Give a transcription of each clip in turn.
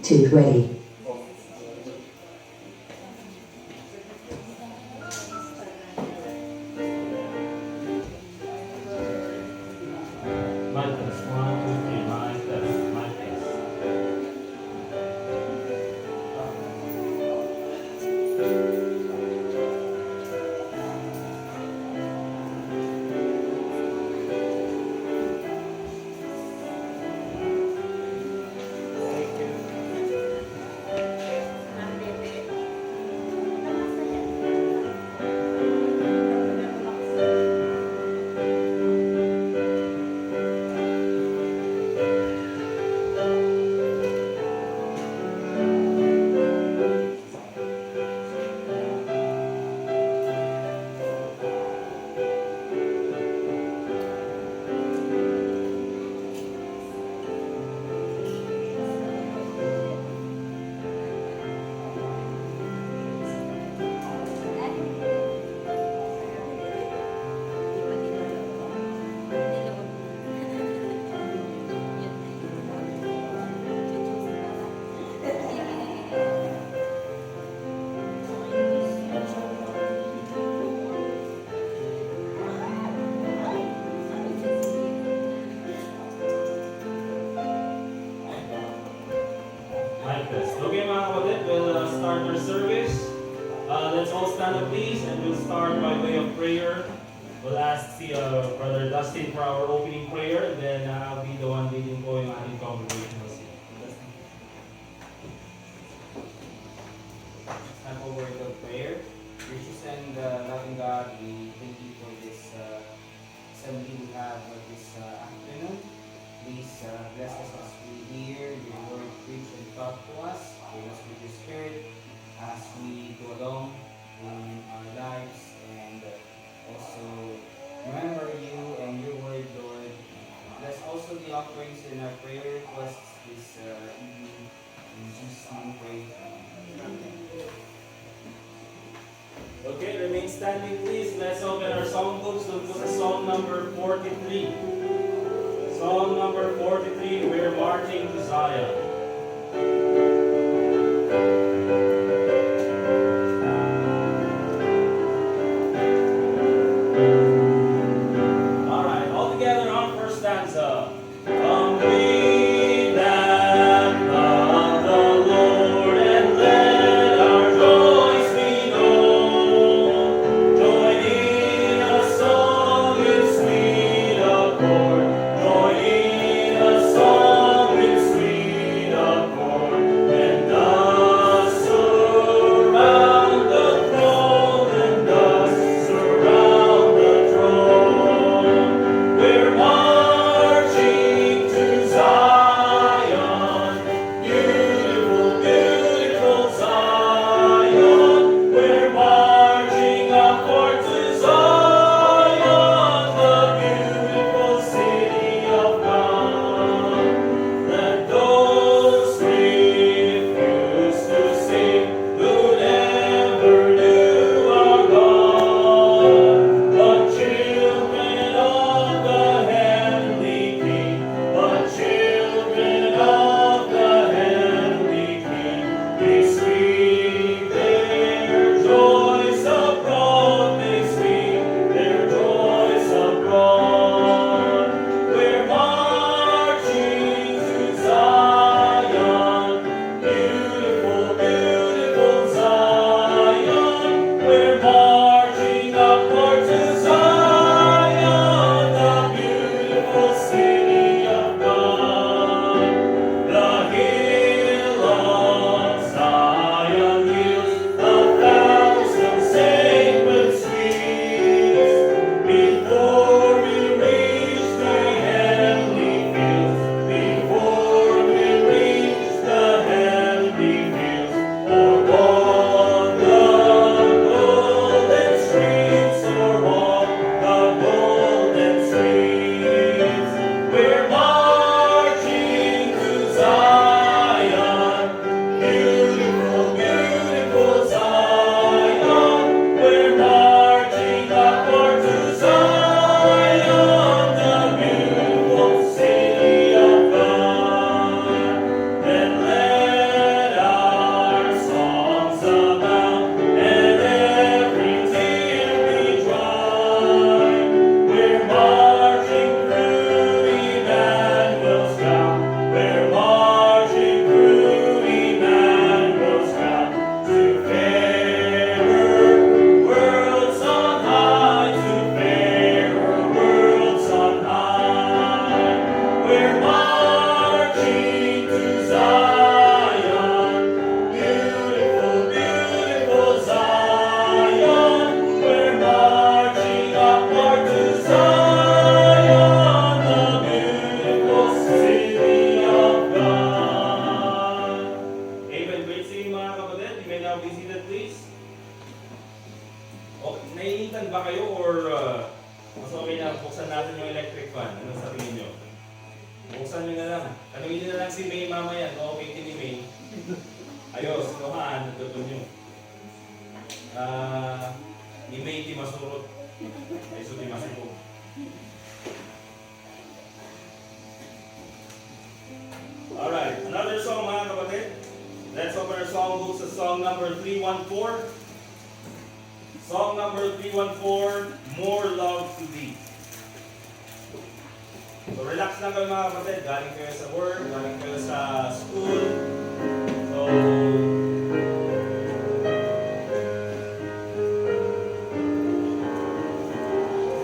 Two, ready. Okay mga kapatid, we'll start our service. Let's all stand up please and we'll start by way of prayer. We'll ask Brother Dustin for our opening prayer and then I'll be the one leading po yung ating congregational scene. Time for word of prayer. Gracious and loving God, we thank you for this assembly we have this afternoon. Please bless us as we hear your word preached and taught to us. Fill us with your spirit as we go along in our lives and also remember you and your word, Lord. Bless also the offerings in our prayer requests this evening. In Jesus' name we pray. Amen. Okay, remain standing please. Let's open our song books. We'll go to Psalm number 43. Psalm number 43, we're marching to Zion. Join in a song with sweet Nainitan ba kayo or mas okay na buksan natin yung electric fan? Ano sa tingin nyo? Buksan nyo na lang. Tanungin nyo na lang si May mamaya. No, okay ni May. Ayos, nuhaan, natutunan nyo. Ni May di masurot. Ay, so di masurot. Alright, another song mga kapatid. Let's open our songbooks to song number 314. Song number 314, More Love to Thee. So relax lang kayo mga kapatid. Galing kayo sa work, galing kayo sa school. So,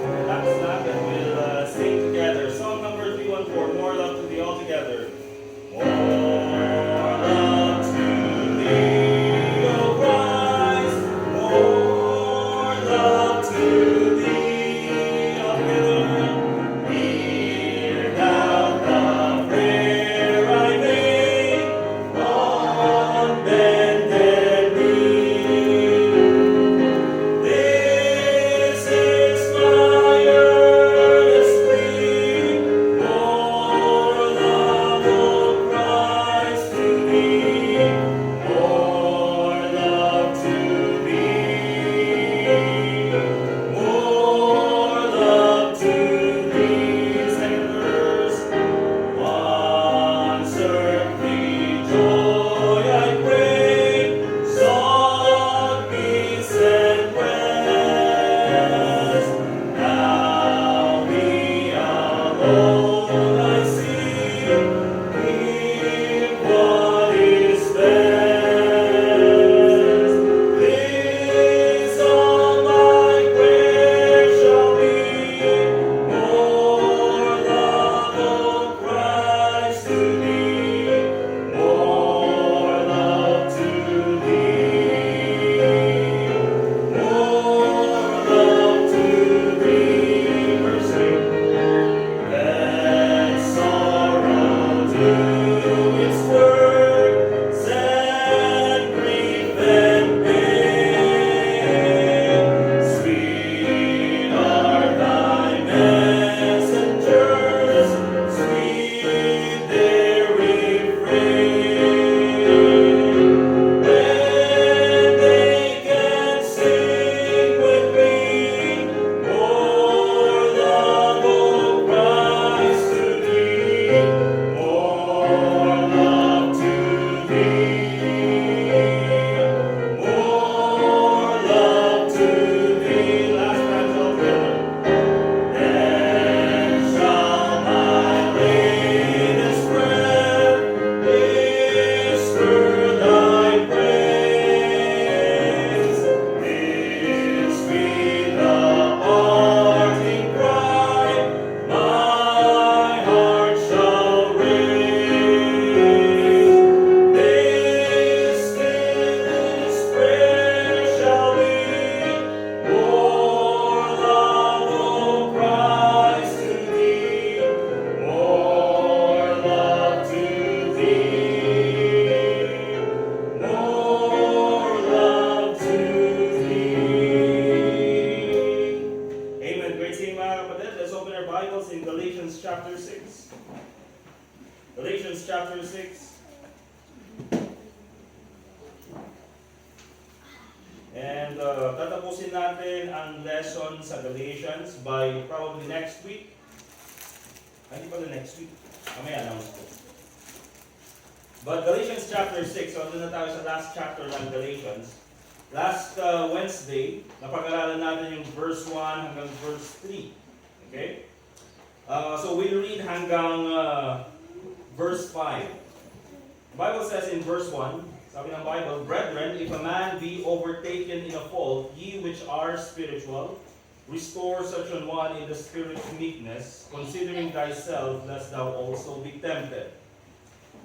relax lang and we'll sing together. Song number 314, More Love to Thee, all together. More love to Thee, O Christ, more love to Thee, all together. Hear thou the prayer I make on bended knee. This is my earnest plea, more love, O Christ, to Thee, more love to Thee, more love to Thee. Second verse. Once earthly joy I crave, sought peace and rest. Now Thee alone I seek, give what is best. This all my prayer shall be, more love, O Christ, to Thee, more love to Thee, more love to Thee. Verse 8. Let sorrow do its work, set grief and pain. Sweet are Thy messengers, sweet their refrain. When they can sing with me, more love, O Christ, to Thee, more love to Thee, more love to Thee. Last time all together. Then shall my latest prayer whisper Thy praise. This be the parting cry my heart shall raise. This prayer shall be, more love, O Christ, to Thee, more love to Thee, more love to Thee. Amen. Great singing mga kapatid. Let's open our Bibles in Galatians chapter 6. Galatians chapter 6. And tatapusin natin ang lesson sa Galatians by probably next week. Hindi pala next week. Mamaya announce ko. But Galatians chapter 6, so doon na tayo sa last chapter ng Galatians. Last Wednesday, napag-aralan natin yung verse 1 hanggang verse 3. Okay? So we'll read hanggang verse 5. The Bible says in verse 1, sabi ng Bible, Brethren, if a man be overtaken in a fault, ye which are spiritual, restore such an one in the spirit of meekness, considering thyself, lest thou also be tempted.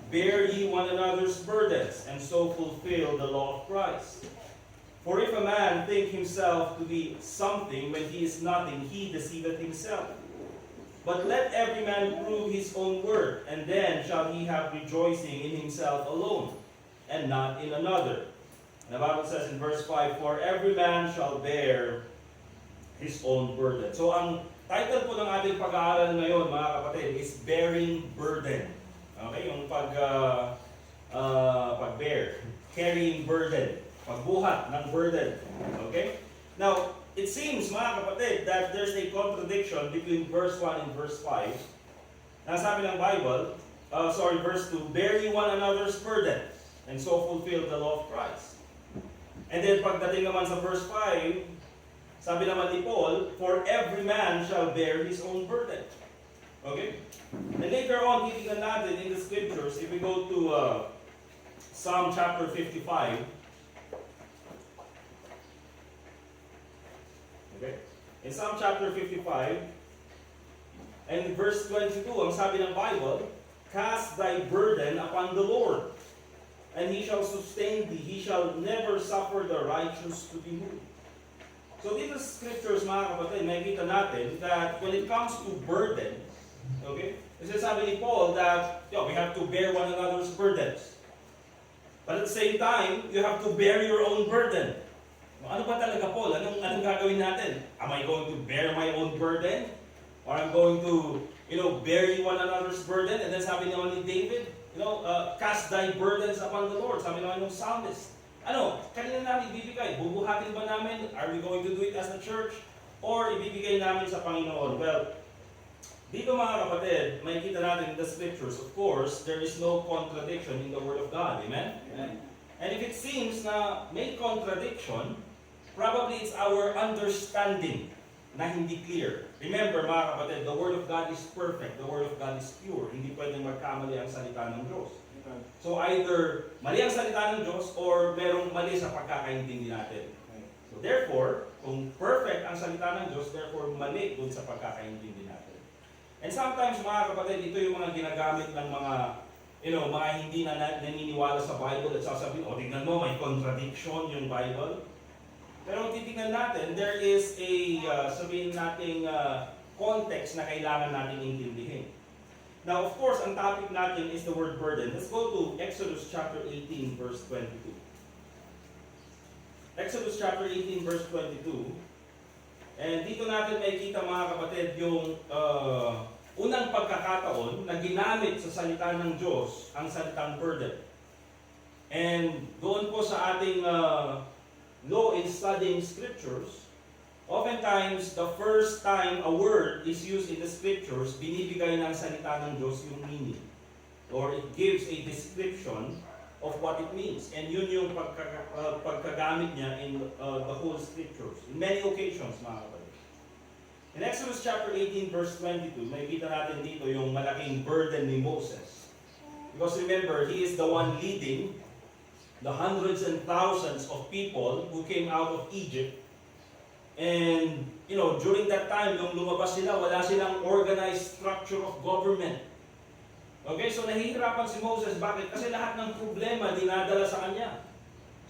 Bear ye one another's burdens, and so fulfill the law of Christ. For if a man think himself to be something when he is nothing, he deceiveth himself. But let every man prove his own worth, and then shall he have rejoicing in himself alone, and not in another. And the Bible says in verse 5, For every man shall bear his own burden. So ang title po ng ating pag-aaral ngayon, mga kapatid, is Bearing Burden. Okay, yung pag-bear, carrying burden, pagbuhat ng burden. Okay? Now, it seems, mga kapatid, that there's a contradiction between verse 1 and verse 5. Nasabi ng Bible, verse 2, bear ye one another's burden, and so fulfill the law of Christ. And then pagdating naman sa verse 5, sabi naman ni Paul, for every man shall bear his own burden. Okay? And later on, titignan natin in the scriptures, if we go to Psalm chapter 55. Okay? In Psalm chapter 55, and verse 22, ang sabi ng Bible, cast thy burden upon the Lord, and He shall sustain thee. He shall never suffer the righteous to be moved. So dito sa scriptures, mga kapatid, makikita natin that when it comes to burden, okay, kasi sabi ni Paul that we have to bear one another's burdens. But at the same time, you have to bear your own burden. Ano ba talaga, Paul? Anong gagawin natin? Am I going to bear my own burden? Or I'm going to, bear one another's burden? And then sabi naman ni David, cast thy burdens upon the Lord. Sabi naman ng psalmist. Kanina namin ibibigay? Bubuhatin ba namin? Are we going to do it as a church? Or ibibigay namin sa Panginoon? Well, dito mga kapatid, makikita natin in the scriptures, of course, there is no contradiction in the Word of God. Amen? Amen. And if it seems na may contradiction, probably it's our understanding na hindi clear. Remember mga kapatid, the Word of God is perfect. The Word of God is pure. Hindi pwedeng magkamali ang salita ng Diyos. So either mali ang salita ng Diyos or merong mali sa pagkakaintindi natin. So therefore, kung perfect ang salita ng Diyos, therefore mali dun sa pagkakaintindi natin. And sometimes mga kapatid, ito yung mga ginagamit ng mga mga hindi na naniniwala sa Bible at sasabihin, tingnan mo, may contradiction yung Bible. Pero titingnan natin, there is a, sabihin nating context na kailangan natin intindihin. Now, of course, ang topic natin is the word burden. Let's go to Exodus chapter 18, verse 22. Exodus chapter 18, verse 22. And dito natin makikita mga kapatid yung unang pagkakataon na ginamit sa salita ng Diyos ang salitang burden. And doon po sa ating law in studying scriptures, oftentimes the first time a word is used in the scriptures, binibigay ng salita ng Diyos yung meaning. Or it gives a description of what it means. And yun yung pagkagamit niya in the whole scriptures. In many occasions, mga kapatid. In Exodus chapter 18, verse 22, makikita natin dito yung malaking burden ni Moses. Because remember, he is the one leading the hundreds and thousands of people who came out of Egypt. And, during that time, nung lumabas sila, wala silang organized structure of government. Okay, so nahihirapan si Moses. Bakit? Kasi lahat ng problema dinadala sa kanya.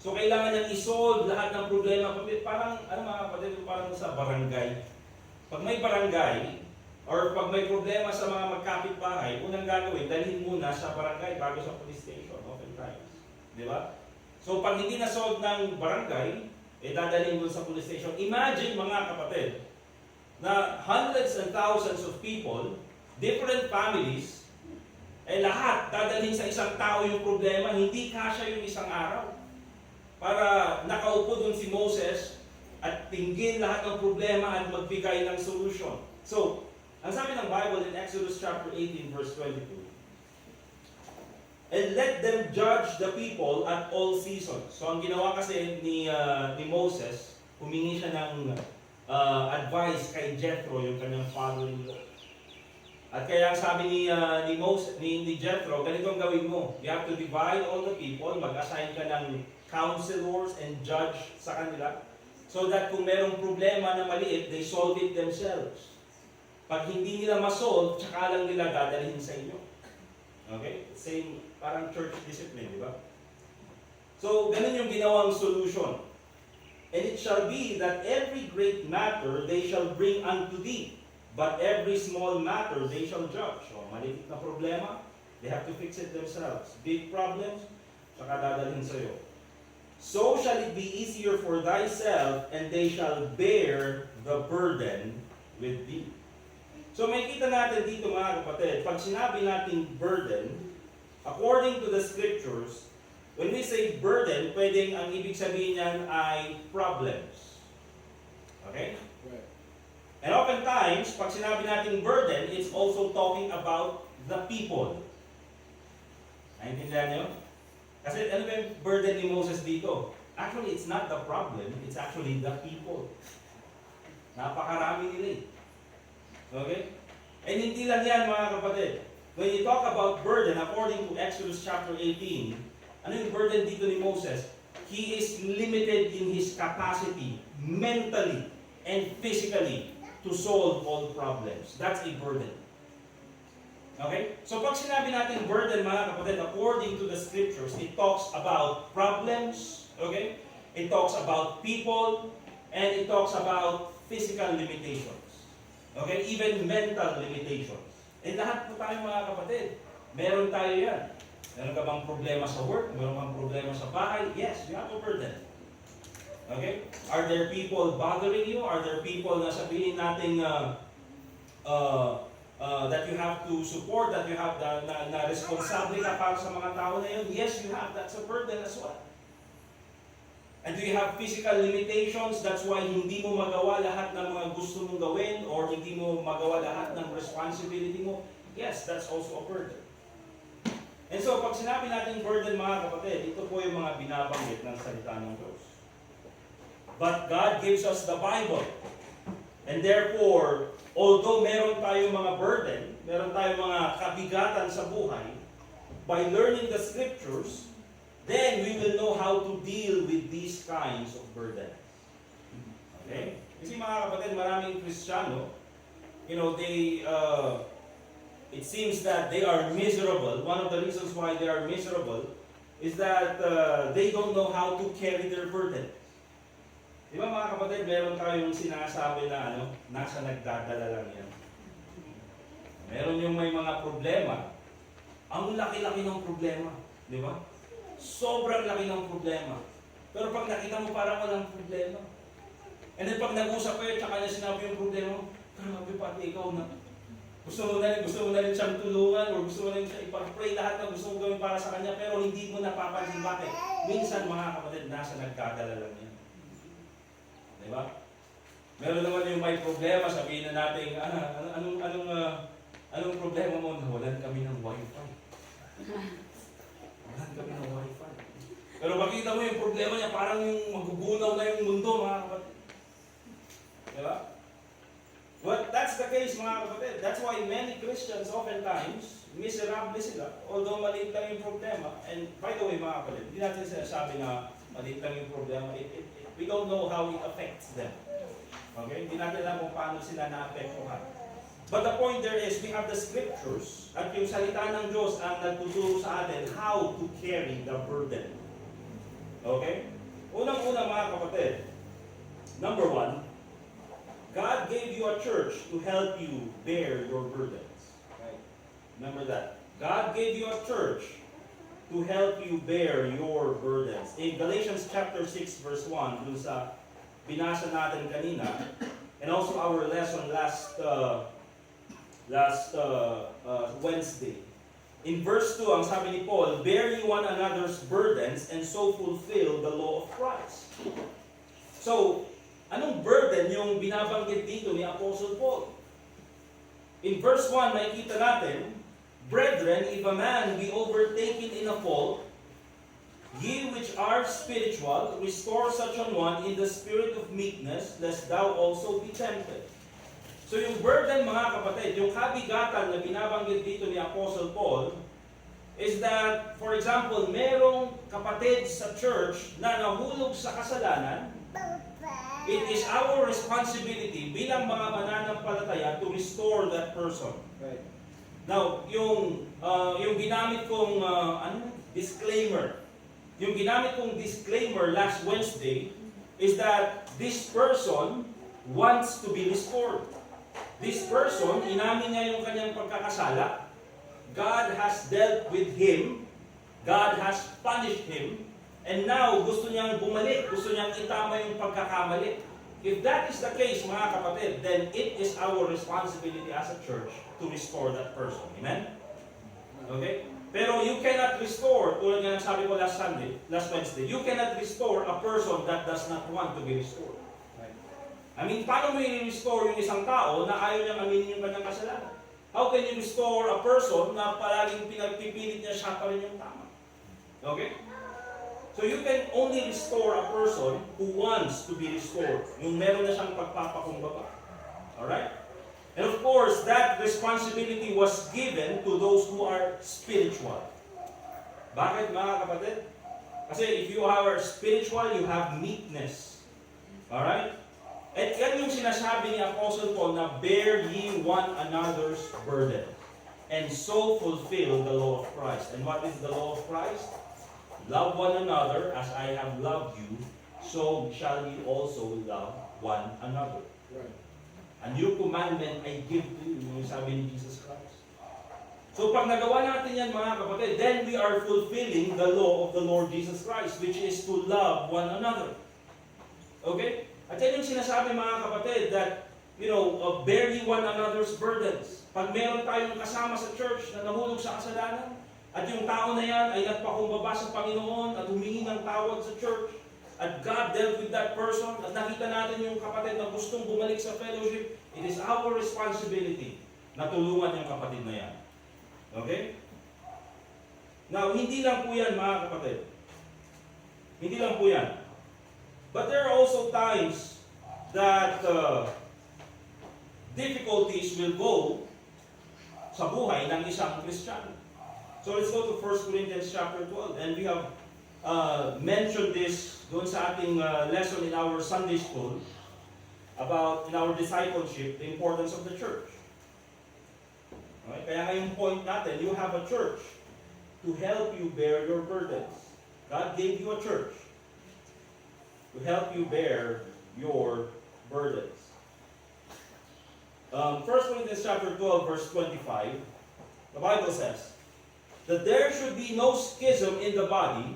So kailangan niyang isolve lahat ng problema. Parang, mga kapatid, parang sa barangay. Pag may barangay, or pag may problema sa mga magkapit-bahay, unang gagawin, dalhin muna sa barangay bago sa police station, oftentimes. Di ba? So pag hindi na-solve ng barangay, dadalhin mo sa police station. Imagine mga kapatid, na hundreds and thousands of people, different families, lahat dadalhin sa isang tao yung problema, hindi kasya yung isang araw. Para nakaupo dun si Moses at tingin lahat ng problema at magbigay ng solution. So, ang sabi ng Bible in Exodus chapter 18 verse 22, and let them judge the people at all seasons. So ang ginawa kasi ni Moses, humingi siya ng advice kay Jethro, yung kanyang father-in-law. At kaya sabi ni Jethro, ganito ang gawin mo. You have to divide all the people, mag-assign ka ng counselors and judge sa kanila. So that kung merong problema na maliit, they solve it themselves. Pag hindi nila ma-solve, tsaka lang nila dadalhin sa inyo. Okay? Same, parang church discipline, di ba? So, ganun yung ginawang solution. And it shall be that every great matter they shall bring unto thee, but every small matter they shall judge. So, maliit na problema, they have to fix it themselves. Big problems, saka dadalhin sa'yo. so shall it be easier for thyself, and they shall bear the burden with thee. So may kita natin dito mga kapatid, pag sinabi nating burden, according to the scriptures, when we say burden, pwedeng ang ibig sabihin niyan ay problems. Okay? Right. And oftentimes, pag sinabi nating burden, it's also talking about the people. Naintindihan niyo? Kasi ano ba yung burden ni Moses dito? Actually, it's not the problem, it's actually the people. Napakarami nila eh. Okay? And hindi lang yan mga kapatid. When you talk about burden, according to Exodus chapter 18, ano yung burden dito ni Moses? He is limited in his capacity, mentally and physically, to solve all problems. That's a burden. Okay? So pag sinabi natin burden mga kapatid, according to the scriptures, it talks about problems, okay? It talks about people, and it talks about physical limitations. Okay? Even mental limitations. Eh lahat po tayo mga kapatid, meron tayo yan. Meron ka bang problema sa work? Meron kang problema sa bahay? Yes, you have a burden. Okay? Are there people bothering you? Are there people na sabihin natin that you have to support, that you have na responsable ka para sa mga tao na yun? Yes, you have. That's a burden as well. And do you have physical limitations? That's why hindi mo magawa lahat ng mga gusto mong gawin or hindi mo magawa lahat ng responsibility mo? Yes, that's also a burden. And so, pag sinabi natin burden mga kapatid, ito po yung mga binabanggit ng salita ng Diyos. But God gives us the Bible. And therefore, although meron tayong mga burden, meron tayong mga kabigatan sa buhay, by learning the scriptures, then we will know how to deal with these kinds of burdens. Okay? Kasi mga kapatid, maraming Kristiyano, it seems that they are miserable. One of the reasons why they are miserable is that they don't know how to carry their burden. Di ba mga kapatid, meron tayong sinasabi na nasa nagdadala lang yan. Meron yung may mga problema. Ang laki-laki ng problema. Di ba? Sobrang laki ng problema. Pero pag nakita mo parang walang problema. And then pag nag-usap kayo, tsaka niya sinabi yung problema, grabe pati ikaw na. Gusto mo na rin siyang tulungan or gusto mo na rin siya ipag-pray lahat na gusto mo gawin para sa kanya pero hindi mo napapansin bakit. Minsan mga kapatid, nasa nagkadala lang yan. Diba? Meron naman yung may problema, sabihin na natin, anong problema mo? Nawalan kami ng wifi. Walan kami ng wifi. Pero makita mo yung problema niya, parang yung magugunaw na yung mundo, mga kapatid. Diba? But that's the case, mga kapatid. That's why many Christians oftentimes, miserable sila, although maliit lang yung problema. And by the way, mga kapatid, hindi natin sinasabi na maliit lang yung problema. We don't know how it affects them. Okay? Hindi natin alam kung paano sila na-apektuhan. But the point there is, we have the scriptures at yung salita ng Diyos ang nagtuturo sa atin how to carry the burden. Okay? Unang-una mga kapatid, number one, God gave you a church to help you bear your burdens. Right? Remember that. God gave you a church to help you bear your burdens. In Galatians chapter 6 verse 1, dun sa binasa natin kanina, and also our lesson last Wednesday. In verse 2, ang sabi ni Paul, bear ye one another's burdens and so fulfill the law of Christ. So, anong burden yung binabanggit dito ni Apostle Paul? In verse 1, makikita natin, brethren, if a man be overtaken in a fault, ye which are spiritual, restore such an one in the spirit of meekness, lest thou also be tempted. So yung burden mga kapatid, yung kabigatan na binabanggit dito ni Apostle Paul, is that, for example, merong kapatid sa church na nahulog sa kasalanan. It is our responsibility bilang mga mananampalataya to restore that person. Right. Now, yung ginamit kong disclaimer, yung ginamit kong disclaimer last Wednesday is that this person wants to be restored. This person, inamin niya yung kanyang pagkakasala. God has dealt with him. God has punished him. And now, gusto niyang bumalik, gusto niyang itama yung pagkakamali. If that is the case, mga kapatid, then it is our responsibility as a church to restore that person. Amen? Okay? Pero you cannot restore, tulad nga ng sabi ko last Wednesday, you cannot restore a person that does not want to be restored. I mean, paano mo i-restore yung isang tao na ayaw niyang aminin yung kanyang kasalanan? How can you restore a person na palaging pinagpipilit niya siya pa rin yung tama? Okay? So you can only restore a person who wants to be restored. Yung meron na siyang pagpapakumbaba. Alright? And of course, that responsibility was given to those who are spiritual. Bakit, mga kapatid? Kasi if you are spiritual, you have meekness. Alright? At yan yung sinasabi ni Apostle Paul na bear ye one another's burden and so fulfill the law of Christ. And what is the law of Christ? Love one another as I have loved you, so shall ye also love one another. Right. A new commandment I give to you, yung sabi ni Jesus Christ. So pag nagawa natin yan, mga kapatid, then we are fulfilling the law of the Lord Jesus Christ, which is to love one another. Okay? At yan yung sinasabi, mga kapatid, that, bear ye one another's burdens. Pag meron tayong kasama sa church na nahulog sa kasalanan, at yung tao na yan ay nagpakumbaba sa Panginoon at humingi ng tawad sa church, at God dealt with that person, at nakita natin yung kapatid na gustong bumalik sa fellowship, it is our responsibility na tulungan yung kapatid na yan. Okay? Now, hindi lang po yan, mga kapatid. Hindi lang po yan. But there are also times that difficulties will go sa buhay ng isang Kristiyano. So let's go to 1 Corinthians chapter 12. And we have mentioned this doon sa ating lesson in our Sunday school about in our discipleship, the importance of the church. Okay? Kaya ngayong point natin, you have a church to help you bear your burdens. God gave you a church to help you bear your burdens. 1 Corinthians chapter 12, verse 25, the Bible says that there should be no schism in the body,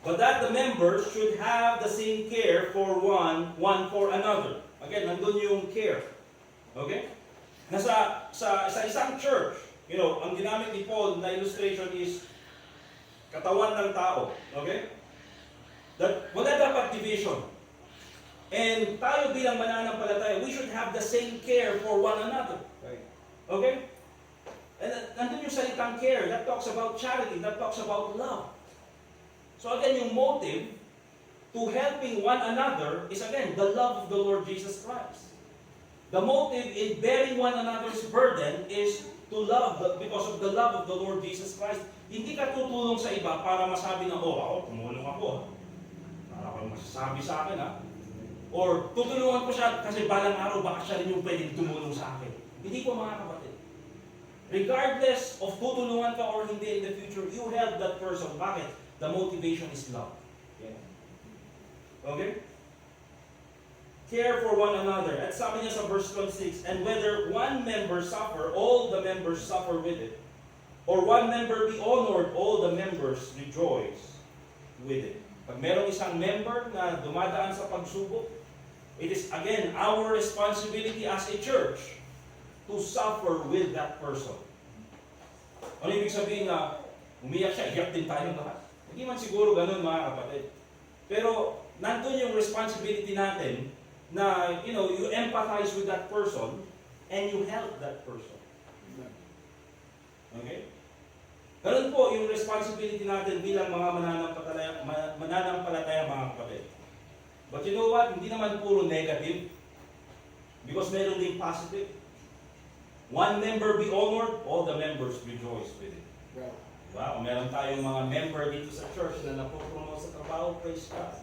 but that the members should have the same care for one for another. Again, nandun yung care. Okay? Sa isang church, ang ginamit ni Paul na illustration is katawan ng tao. Okay? That wala dapat division. And tayo bilang mananampalataya, we should have the same care for one another. Right. Okay? And nandun yung salitang care, that talks about charity, that talks about love. So again, yung motive to helping one another is again, the love of the Lord Jesus Christ. The motive in bearing one another's burden is to love, because of the love of the Lord Jesus Christ. Hindi ka tutulong sa iba para masabi na, ako, tumulong ako. Para ako masasabi sa akin, Or tutulungan ko siya kasi balang araw baka siya rin yung pwedeng tumulong sa akin. Hindi po, mga kapatid. Regardless of tutulungan ka or hindi in the future, you help that person. Bakit? The motivation is love. Yeah. Okay? Care for one another. At sabi niya sa verse 26, and whether one member suffer, all the members suffer with it. Or one member be honored, all the members rejoice with it. Pag merong isang member na dumadaan sa pagsubok, it is again our responsibility as a church to suffer with that person. Ano ibig sabihin na umiyak siya, iyak din tayong lahat? Hindi man siguro ganun, mga kapatid. Pero nandun yung responsibility natin na, you empathize with that person and you help that person. Okay? Ganun po yung responsibility natin bilang mga mananampalataya, mga kapatid. But you know what? Hindi naman puro negative. Because meron din positive. One member be honored, all the members rejoice with it. Right. Diba? Kung meron tayong mga member dito sa church na napopromote sa trabaho, praise God.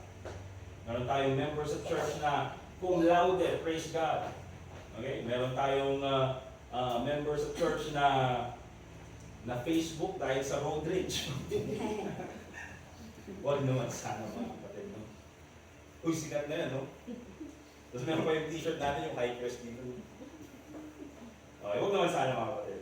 Meron tayong member sa church na cum laude, praise God. Okay? Meron tayong member sa church na Facebook dahil sa road rage. Huwag naman sana, mga kapatid. No? Uy, sikat na yan, no? Tapos meron pa yung t-shirt natin, yung high crest dito. Okay, huwag naman sana, mga kapatid.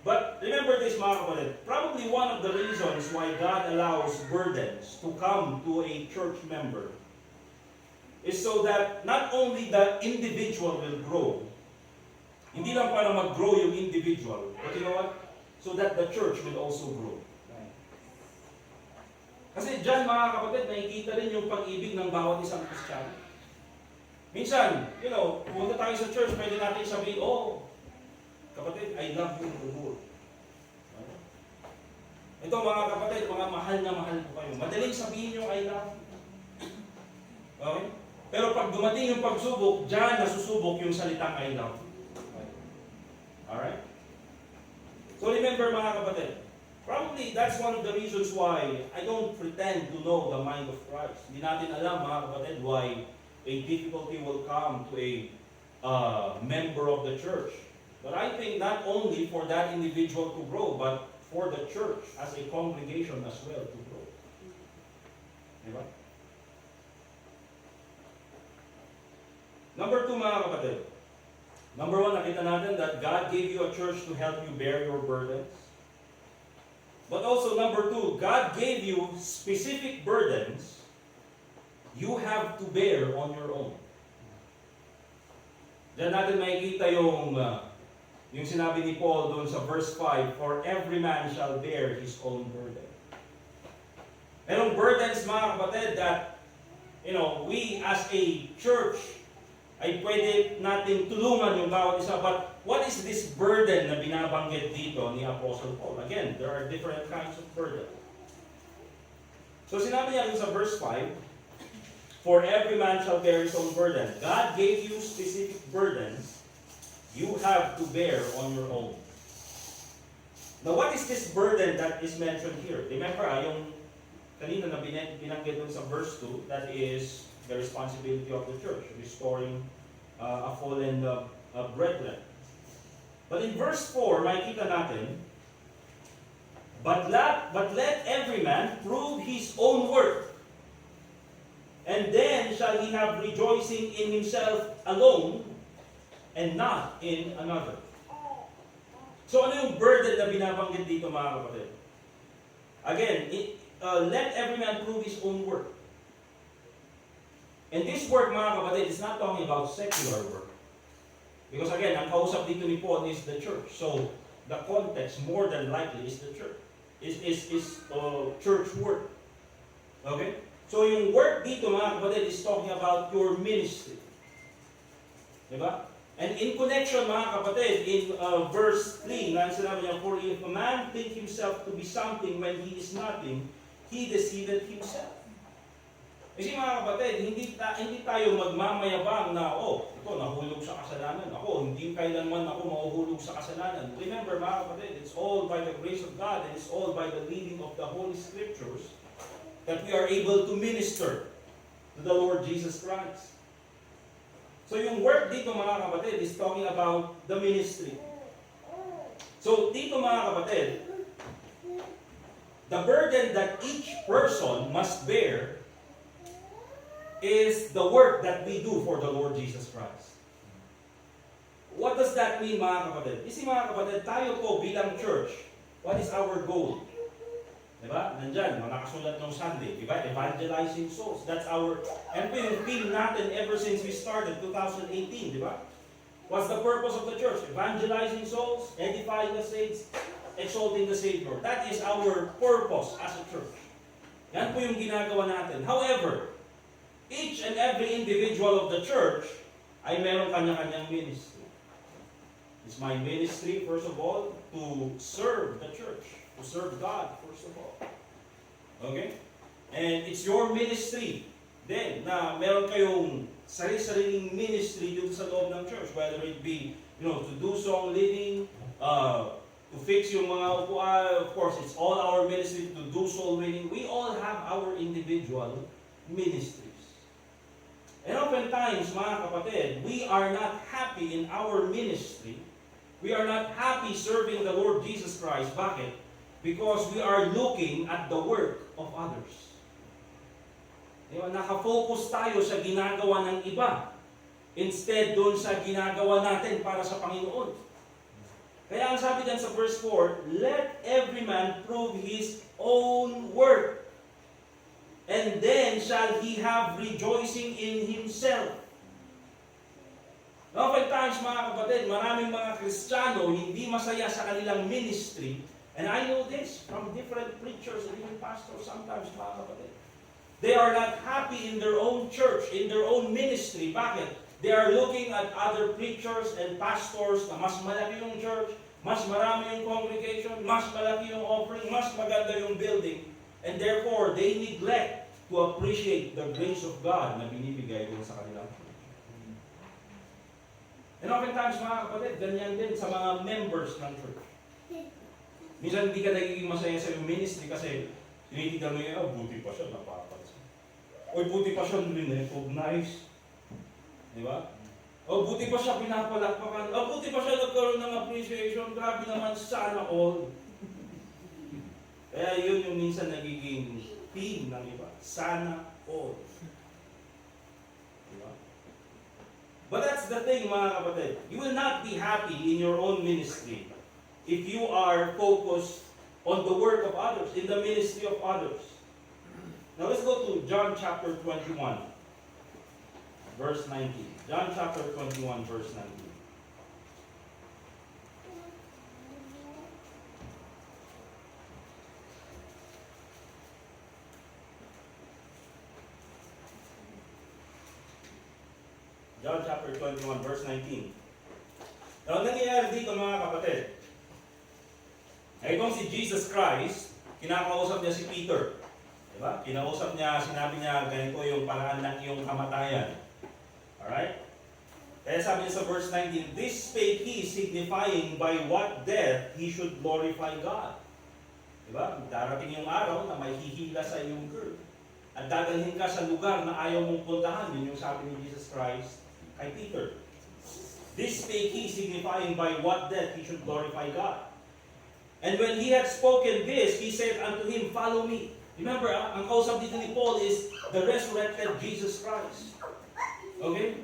But remember this, mga kapatid, probably one of the reasons why God allows burdens to come to a church member is so that not only the individual will grow, hindi lang para mag-grow yung individual, but you know what? So that the church will also grow. Right. Kasi dyan, mga kapatid, nakikita rin yung pag-ibig ng bawat isang Kristiyano. Minsan, pumunta tayo sa church, pwede natin sabihin, oh, kapatid, I love you, Lord. Ito mga kapatid, mga mahal na mahal ko kayo. Madaling sabihin yung I love you. Okay? Pero pag dumating yung pagsubok, dyan nasusubok yung salitang I love you. Alright? So remember mga kapatid, probably that's one of the reasons why I don't pretend to know the mind of Christ. Hindi natin alam mga kapatid why a difficulty will come to a member of the church. But I think not only for that individual to grow, but for the church as a congregation as well to grow. Diba? Number 2 mga kapatid. Number 1, nakita natin that God gave you a church to help you bear your burdens. But also number 2, God gave you specific burdens you have to bear on your own. Diyan natin makikita yung sinabi ni Paul doon sa verse 5, for every man shall bear his own burden. Merong burdens mga kapatid that, we as a church ay pwede natin tulungan yung bawat isa. But what is this burden na binabanggit dito ni Apostle Paul? Again, there are different kinds of burden. So sinabi niya sa verse 5, for every man shall bear his own burden. God gave you specific burdens you have to bear on your own. Now what is this burden that is mentioned here? Remember, yung kanina na binanggit dun sa verse 2, that is the responsibility of the church, restoring a fallen brethren. But in verse 4, makikita natin, but let every man prove his own work, and then shall he have rejoicing in himself alone, and not in another. So ano yung burden na binabanggit dito mga kapatid? Again, let every man prove his own work. And this work, mga kapatid, is not talking about secular work. Because again, ang kausap dito ni Paul is the church. So, the context, more than likely, is the church. Is church work. Okay? So, yung work dito, mga kapatid, is talking about your ministry. Diba? And in connection, mga kapatid, in verse 3, na sinabi niya, for if a man think himself to be something when he is nothing, he deceived himself. Kasi mga kapatid, hindi tayo magmamayabang na, ito, nahulog sa kasalanan. Hindi kailanman ako mahuhulog sa kasalanan. Remember mga kapatid, it's all by the grace of God and it's all by the leading of the Holy Scriptures that we are able to minister to the Lord Jesus Christ. So yung work dito mga kapatid is talking about the ministry. So dito mga kapatid, the burden that each person must bear is the work that we do for the Lord Jesus Christ. What does that mean mga kapatid? Kasi mga kapatid, tayo po bilang church, what is our goal? Diba? Nandyan, nakasulat ng Sunday, diba? Evangelizing souls. That's our, and yung theme natin ever since we started, 2018, diba? What's the purpose of the church? Evangelizing souls, edifying the saints, exalting the Savior. That is our purpose as a church. Yan po yung ginagawa natin. However, each and every individual of the church ay meron kanya-kanyang ministry. It's my ministry, first of all, to serve the church, to serve God, first of all. Okay? And it's your ministry then na meron kayong sarili-sariling ministry dito sa loob ng church, whether it be, to do song leading, to fix yung mga upuan. Of course, it's all our ministry to do soul winning. We all have our individual ministries. And oftentimes, mga kapatid, we are not happy in our ministry. We are not happy serving the Lord Jesus Christ. Bakit? Because we are looking at the work of others. Diba? Nakafocus tayo sa ginagawa ng iba instead doon sa ginagawa natin para sa Panginoon. Kaya ang sabi dyan sa verse 4, let every man prove his own work, and then shall he have rejoicing in himself. Oftentimes, mga kapatid, maraming mga Kristiyano hindi masaya sa kanilang ministry. And I know this from different preachers and even pastors sometimes, mga kapatid. They are not happy in their own church, in their own ministry. Bakit? They are looking at other preachers and pastors na mas malaki yung church, mas marami yung congregation, mas malaki yung offering, mas maganda yung building. And therefore, they neglect to appreciate the grace of God na binibigay doon sa kanilang church. And oftentimes, mga kapatid, ganyan din sa mga members ng church. Minsan hindi ka nagiging masaya sa iyong ministry kasi tinitignan mo yun, buti pa siya, napapansin. O buti pa siya recognize. Di ba? O buti pa siya pinapalakpakan. O buti pa siya nagkaroon ng appreciation. Grabe naman, sana all. Kaya yun yung minsan nagiging theme ng iba. Sana all. Di ba? But that's the thing, mga kapatid. You will not be happy in your own ministry if you are focused on the work of others, in the ministry of others. Now let's go to John chapter 21, verse 19. John chapter 21, verse 19. John chapter 21, verse 19. Now, ang nangyayari dito, mga kapatid, ay itong si Jesus Christ, kinakausap niya si Peter. Diba? Kinausap niya, sinabi niya, ganito yung paraan ng iyong kamatayan. Alright? Kaya sabi niya sa verse 19, this spake he, signifying by what death he should glorify God. Diba? Darating yung araw na may hihila sa iyong girl. At dadalhin ka sa lugar na ayaw mong puntahan. Yun yung sabi ni Jesus Christ kay Peter. This spake he, signifying by what death he should glorify God. And when he had spoken this, he said unto him, follow me. Remember, ang kausap dito ni Paul is the resurrected Jesus Christ. Okay?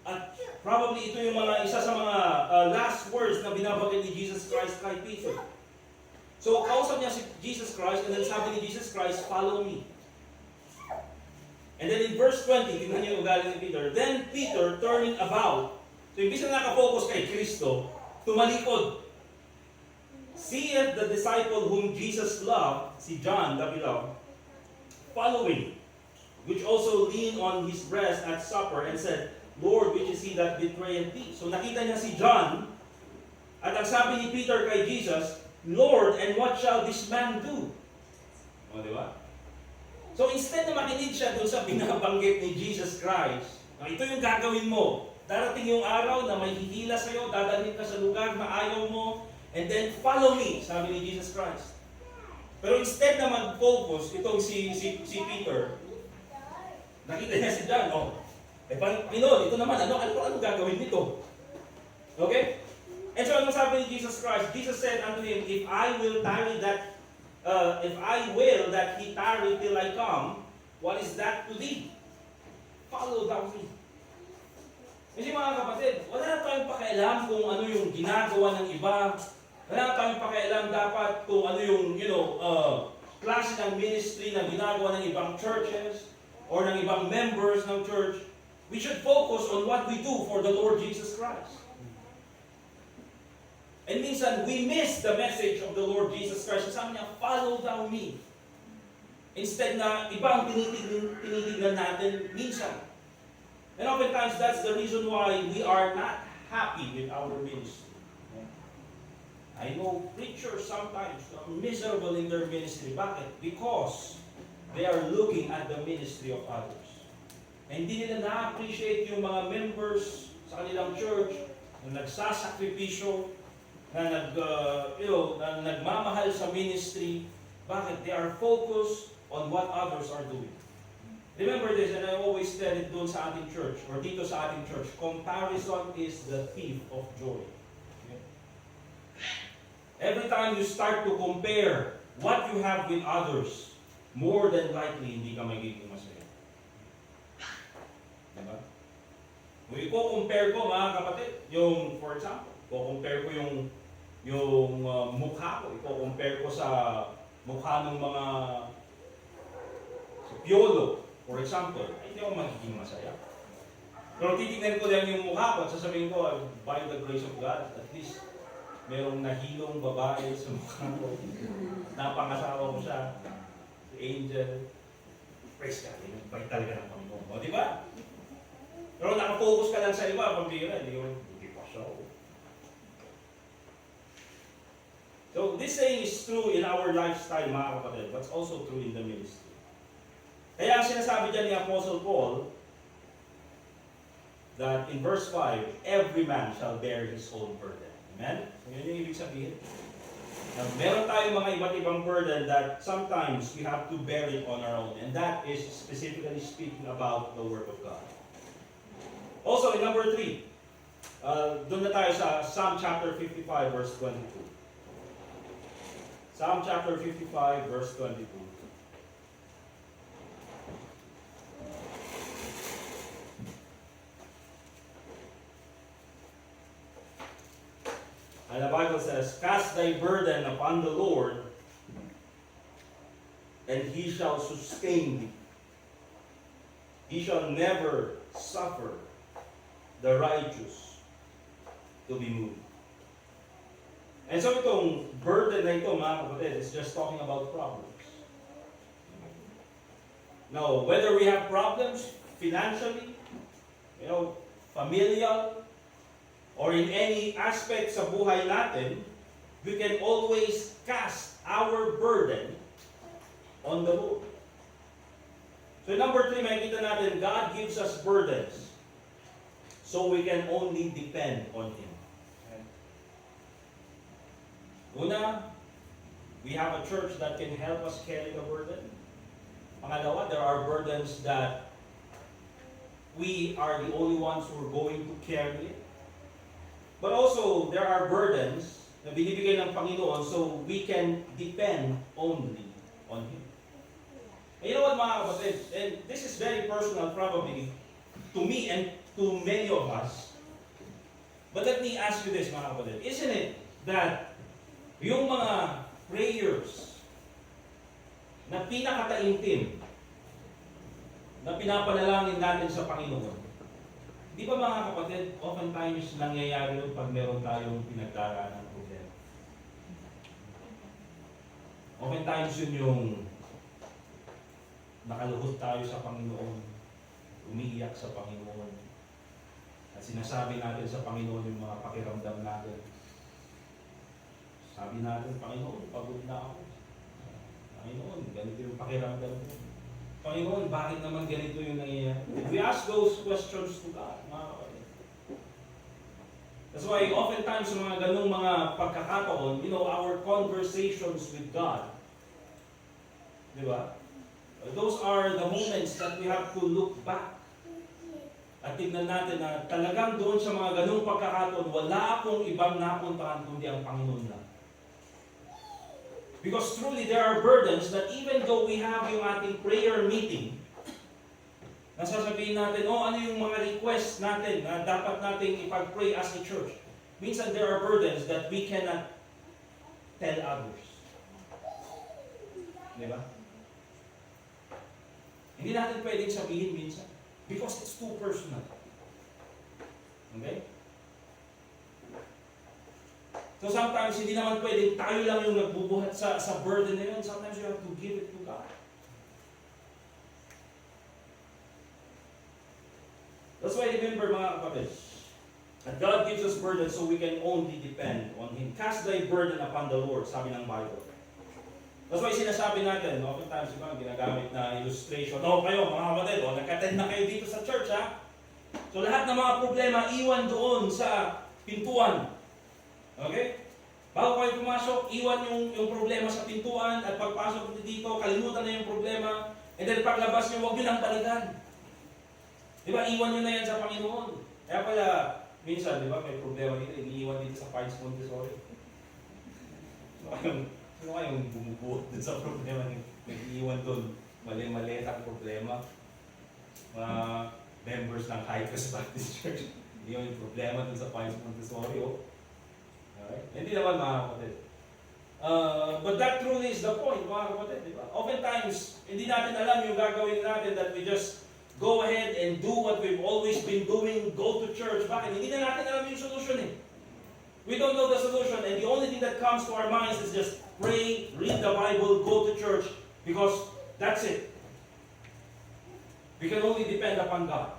At probably ito yung isa sa mga last words na binabanggit ni Jesus Christ kay Peter. So, kausap niya si Jesus Christ, and then sabi ni Jesus Christ, follow me. And then in verse 20, tingnan niyo yung ugali ni Peter. Then Peter, turning about, so imbis na nakafocus kay Kristo, tumalikod. Seeth the disciple whom Jesus loved, si John the beloved, following, which also leaned on his breast at supper, and said, Lord, which is he that betrayeth thee? So nakita niya si John, at ang sabi ni Peter kay Jesus, Lord, and what shall this man do? O, di ba? So instead na makinig siya doon sa binabanggit ni Jesus Christ, na ito yung gagawin mo, darating yung araw na may hihila sa'yo, dadalhin ka sa lugar na ayaw mo, and then follow me, sabi ni Jesus Christ. Pero instead na mag-focus, itong si Peter, nakita niya si John, Pinoy, ito naman, ano gagawin nito? Okay? And so, ano sabi ni Jesus Christ? Jesus said unto him, if I will that he tarry till I come, what is that to thee? Follow thou me. Kasi mga kapatid, wala na tayong pakialam kung ano yung ginagawa ng iba. Wala na tayong pakialam dapat kung ano yung, klase ng ministry na ginagawa ng ibang churches or ng ibang members ng church. We should focus on what we do for the Lord Jesus Christ. And minsan, we miss the message of the Lord Jesus Christ. Sabi niya, follow thou me. Instead na ibang tinitignan natin minsan. And oftentimes, that's the reason why we are not happy with our ministry. I know preachers sometimes are miserable in their ministry. Bakit? Because they are looking at the ministry of others. And hindi nila na-appreciate yung mga members sa kanilang church na nagsasakripisyo, na nagmamahal sa ministry. Bakit? They are focused on what others are doing. Remember this, and I always tell it doon sa ating church, or dito sa ating church, comparison is the thief of joy. Okay? Every time you start to compare what you have with others, more than likely, hindi ka magiging masaya. Diba? Kung i-compare ko, mga kapatid, yung, for example, I-compare ko yung mukha ko, i-compare ko sa mukha ng mga piolo, for example, ay hindi ako magiging masaya. Pero titignan ko lang yung mukha ko at sasabihin ko, by the grace of God, at least merong nahilong babae sa mukha ko. Napangasawa ko siya, si Angel. Praise God, yun yung talaga ng Panginoon. O, di ba? Pero nakafocus ka lang sa iba, pambira, hindi pa siya. So, this saying is true in our lifestyle, mga kapatid, but it's also true in the ministry. Kaya ang sinasabi dyan ni Apostle Paul, that in verse 5, every man shall bear his own burden. Amen? So, yun yung ibig sabihin. Now, meron tayong mga iba't ibang burden that sometimes we have to bear it on our own. And that is specifically speaking about the Word of God. Also, in number 3, doon na tayo sa Psalm chapter 55, verse 22. Psalm chapter 55, verse 22. And the Bible says, cast thy burden upon the Lord, and He shall sustain thee. He shall never suffer the righteous to be moved. And so itong burden na ito, mga kapatid, is just talking about problems. Now, whether we have problems financially, familial, or in any aspect sa buhay natin, we can always cast our burden on the Lord. So in number 3, makikita natin, God gives us burdens so we can only depend on Him. Una, we have a church that can help us carry the burden. Pangalawa, there are burdens that we are the only ones who are going to carry it. But also, there are burdens na binibigay ng Panginoon so we can depend only on Him. And you know what, mga kapatid? And this is very personal probably to me and to many of us. But let me ask you this, mga kapatid. Isn't it that yung mga prayers na pinakataimtim na pinapanalangin natin sa Panginoon, di ba mga kapatid, oftentimes nangyayari yun pag meron tayong pinagdaraanan ng problema. Oftentimes yun yung nakaluhod tayo sa Panginoon, umiiyak sa Panginoon, at sinasabi natin sa Panginoon yung mga pakiramdam natin. Sabi natin, Panginoon, pagod na ako. Panginoon, ganito yung pakiramdam ko. Panginoon, bakit naman ganito yung nangyayari? We ask those questions to God, mga kapatid. That's why oftentimes sa mga ganung mga pagkakataon, our conversations with God, di ba? Those are the moments that we have to look back. At tignan natin na talagang doon sa mga ganung pagkakataon, wala akong ibang napuntahan kundi ang Panginoon lang. Because truly there are burdens that even though we have yung ating prayer meeting, nasasabihin natin, ano yung mga requests natin na dapat nating ipag-pray as a church. Minsan there are burdens that we cannot tell others. Di ba? Hindi natin pwedeng sabihin minsan because it's too personal. Okay? So sometimes, hindi naman pwedeng tayo lang yung nagbubuhat sa burden na yun. Sometimes you have to give it to God. That's why remember, mga kapatid, that God gives us burden so we can only depend on Him. Cast thy burden upon the Lord, sabi ng Bible. That's why sinasabi natin, oftentimes, ginagamit na illustration. Kayo, mga kapatid, nag-attend na kayo dito sa church, ha? So lahat ng mga problema, iwan doon sa pintuan. Okay? Bago kayo pumasok, iwan yung problema sa pintuan at pagpasok dito, kalimutan na yung problema. And then paglabas nyo, huwag nyo lang balikan. Di ba? Iwan nyo na yan sa Panginoon. Kaya pala, minsan, di ba, may problema dito, iniiwan dito sa Pines Montessori. Sino kayong bumubuot dun sa problema? Nag-iwan dun, mali-malitang problema. Mga members ng High Coast Baptist Church. Yung problema dun sa Pines Montessori, Alright? Hindi naman mga kapatid. But that truly is the point, mga kapatid. Di ba? Oftentimes, hindi natin alam yung gagawin natin that we just go ahead and do what we've always been doing, go to church. Bakit? Hindi na natin alam yung solution eh. We don't know the solution, and the only thing that comes to our minds is just pray, read the Bible, go to church, because that's it. We can only depend upon God.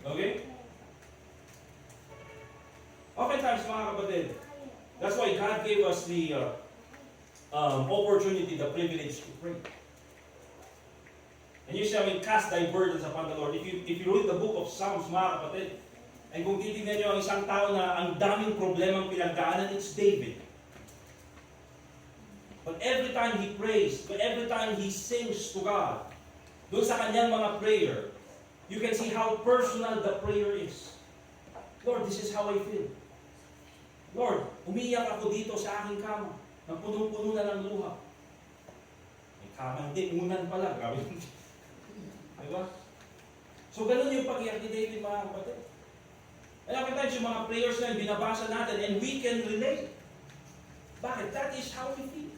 Okay? Oftentimes, mga kapatid, that's why God gave us the opportunity, the privilege to pray. And you say, cast thy burdens upon the Lord. If you read the book of Psalms, mga kapatid, and kung titignan nyo ang isang tao na ang daming problemang pinagdaanan, it's David. But every time he prays, but every time he sings to God, doon sa kanyang mga prayer, you can see how personal the prayer is. Lord, this is how I feel. Lord, umiyak ako dito sa aking kama, na punong-puno na ng luha. May kama, hindi, unan pa lang. Diba? So, ganun yung pag-iyak ni David, mga kapatid. And oftentimes, yung mga prayers na yun, binabasa natin, and we can relate. Bakit? That is how we feel.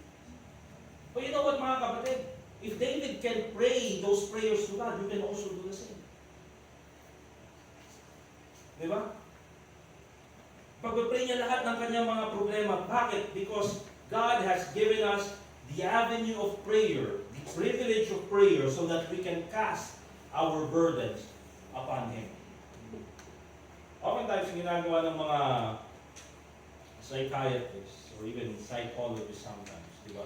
But you know what, mga kapatid? If David can pray those prayers to God, you can also do the same. Diba? Pag-pray niya lahat ng kanyang mga problema. Bakit? Because God has given us the avenue of prayer, the privilege of prayer, so that we can cast our burdens upon Him. Oftentimes, ginagawa ng mga psychiatrists or even psychologists sometimes, di ba?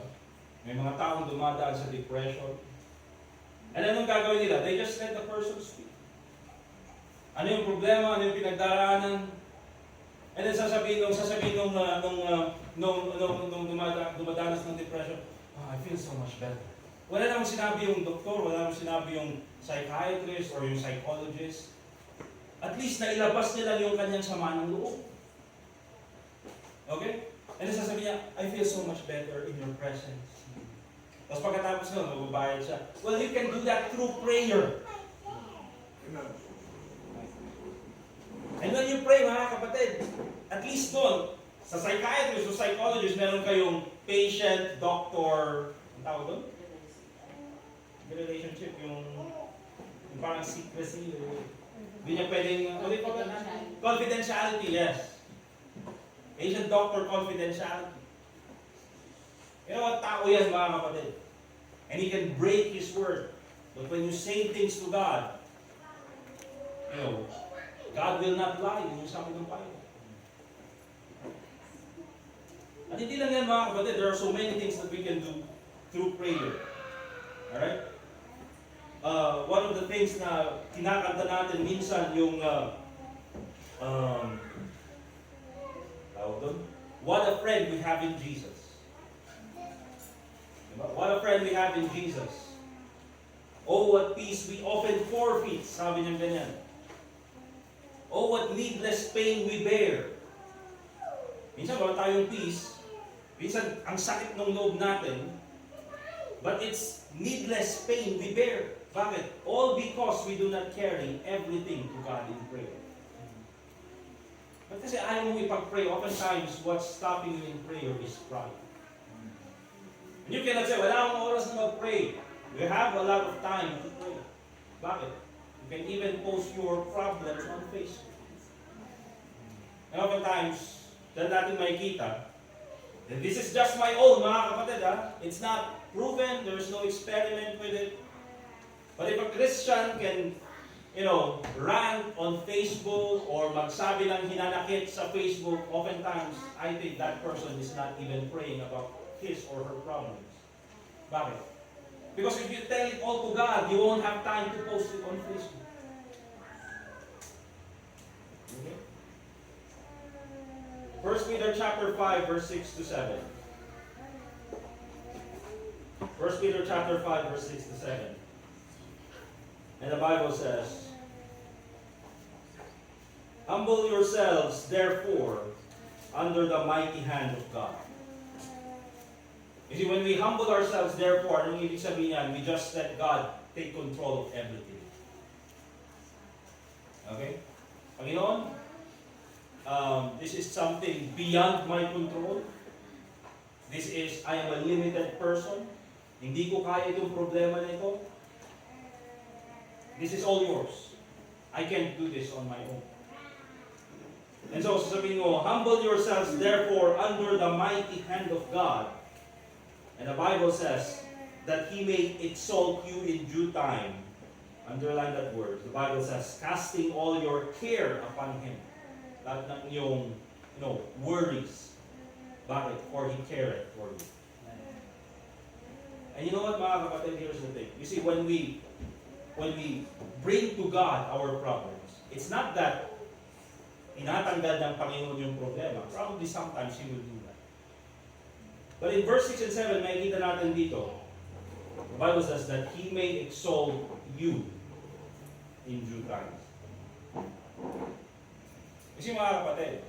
May mga taong dumadaan sa depression. And anong gagawin nila? They just let the person speak. Ano yung problema? Ano yung pinagdaraanan? And then sasabihin nung dumadanas ng depression, oh, I feel so much better. Wala namang sinabi yung doktor, wala namang sinabi yung psychiatrist or yung psychologist. At least nailabas nila yung kanyang sama ng loob. Okay? And then sasabihin niya, I feel so much better in your presence. Tapos pagkatapos nun, magbabayad siya. Well, you can do that through prayer. And when you pray, mga kapatid, at least doon, sa psychiatrist o psychologist, meron kayong patient, doctor, ang tawag doon? The relationship, yung parang secrecy. Hindi niya pwedeng, confidentiality, yes. Patient-doctor confidentiality. You know what, tao yan, mga kapatid. And he can break his word. But when you say things to God, you know, God will not lie. Yun yung sabi ng Bible. At hindi lang yan, mga kapatid. There are so many things that we can do through prayer. Alright? One of the things na kinakanta natin minsan yung what a friend we have in Jesus. What a friend we have in Jesus. Oh, what peace we often forfeit. Sabi niya ganyan. Oh, what needless pain we bear. Minsan wala tayong peace. Minsan ang sakit ng loob natin. But it's needless pain we bear. Bakit? All because we do not carry everything to God in prayer. But kasi ayaw mong ipag-pray, oftentimes what's stopping you in prayer is pride. And you cannot say, wala akong oras na mag-pray. You have a lot of time to pray. Bakit? You can even post your problems on Facebook. And oftentimes, dahil natin makikita, and this is just my own, mga kapatid, ha? It's not proven, there's no experiment with it. But if a Christian can, rant on Facebook or magsabi ng hinanakit sa Facebook, oftentimes, I think that person is not even praying about his or her problems. Bakit? Because if you tell it all to God, you won't have time to post it on Facebook. Okay? 1 Peter chapter 5, verse 6 to 7. 1 Peter chapter 5, verse 6 to 7. And the Bible says, humble yourselves, therefore, under the mighty hand of God. You see, when we humble ourselves, therefore, anong ibig sabihin yan? We just let God take control of everything. Okay? Panginoon, this is something beyond my control. I am a limited person. Hindi ko kaya itong problema na ito. This is all yours. I can't do this on my own. And so, sasabihin mo, humble yourselves therefore under the mighty hand of God. And the Bible says that He may exalt you in due time. Underline that word. The Bible says, casting all your care upon Him. Lahat ng iyong, worries. Bakit? For He careth for you. And you know what, mga kapatid, here's the thing. You see, when we bring to God our problems, it's not that tinatanggal ng Panginoon yung problema. Probably sometimes He will do that. But in verse 6 and 7, makikita natin dito, the Bible says that He may exalt you in due time. Kasi mga kapatid,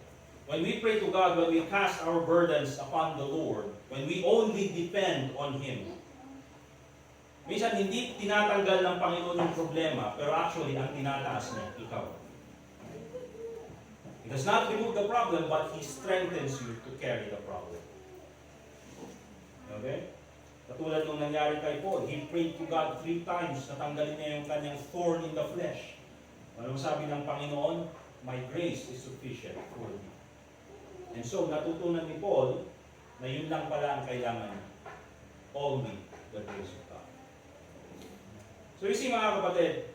when we pray to God, when we cast our burdens upon the Lord, when we only depend on Him, minsan hindi tinatanggal ng Panginoon yung problema, pero actually ang tinataas niya, ikaw. He does not remove the problem, but He strengthens you to carry the problem. Okay? Katulad nung nangyari kay Paul, he prayed to God 3 times, natanggalin niya yung kanyang thorn in the flesh. Anong sabi ng Panginoon? My grace is sufficient for you. And so, natutunan ni Paul na yun lang pala ang kailangan niya. Only the grace of God. So you see mga kapatid,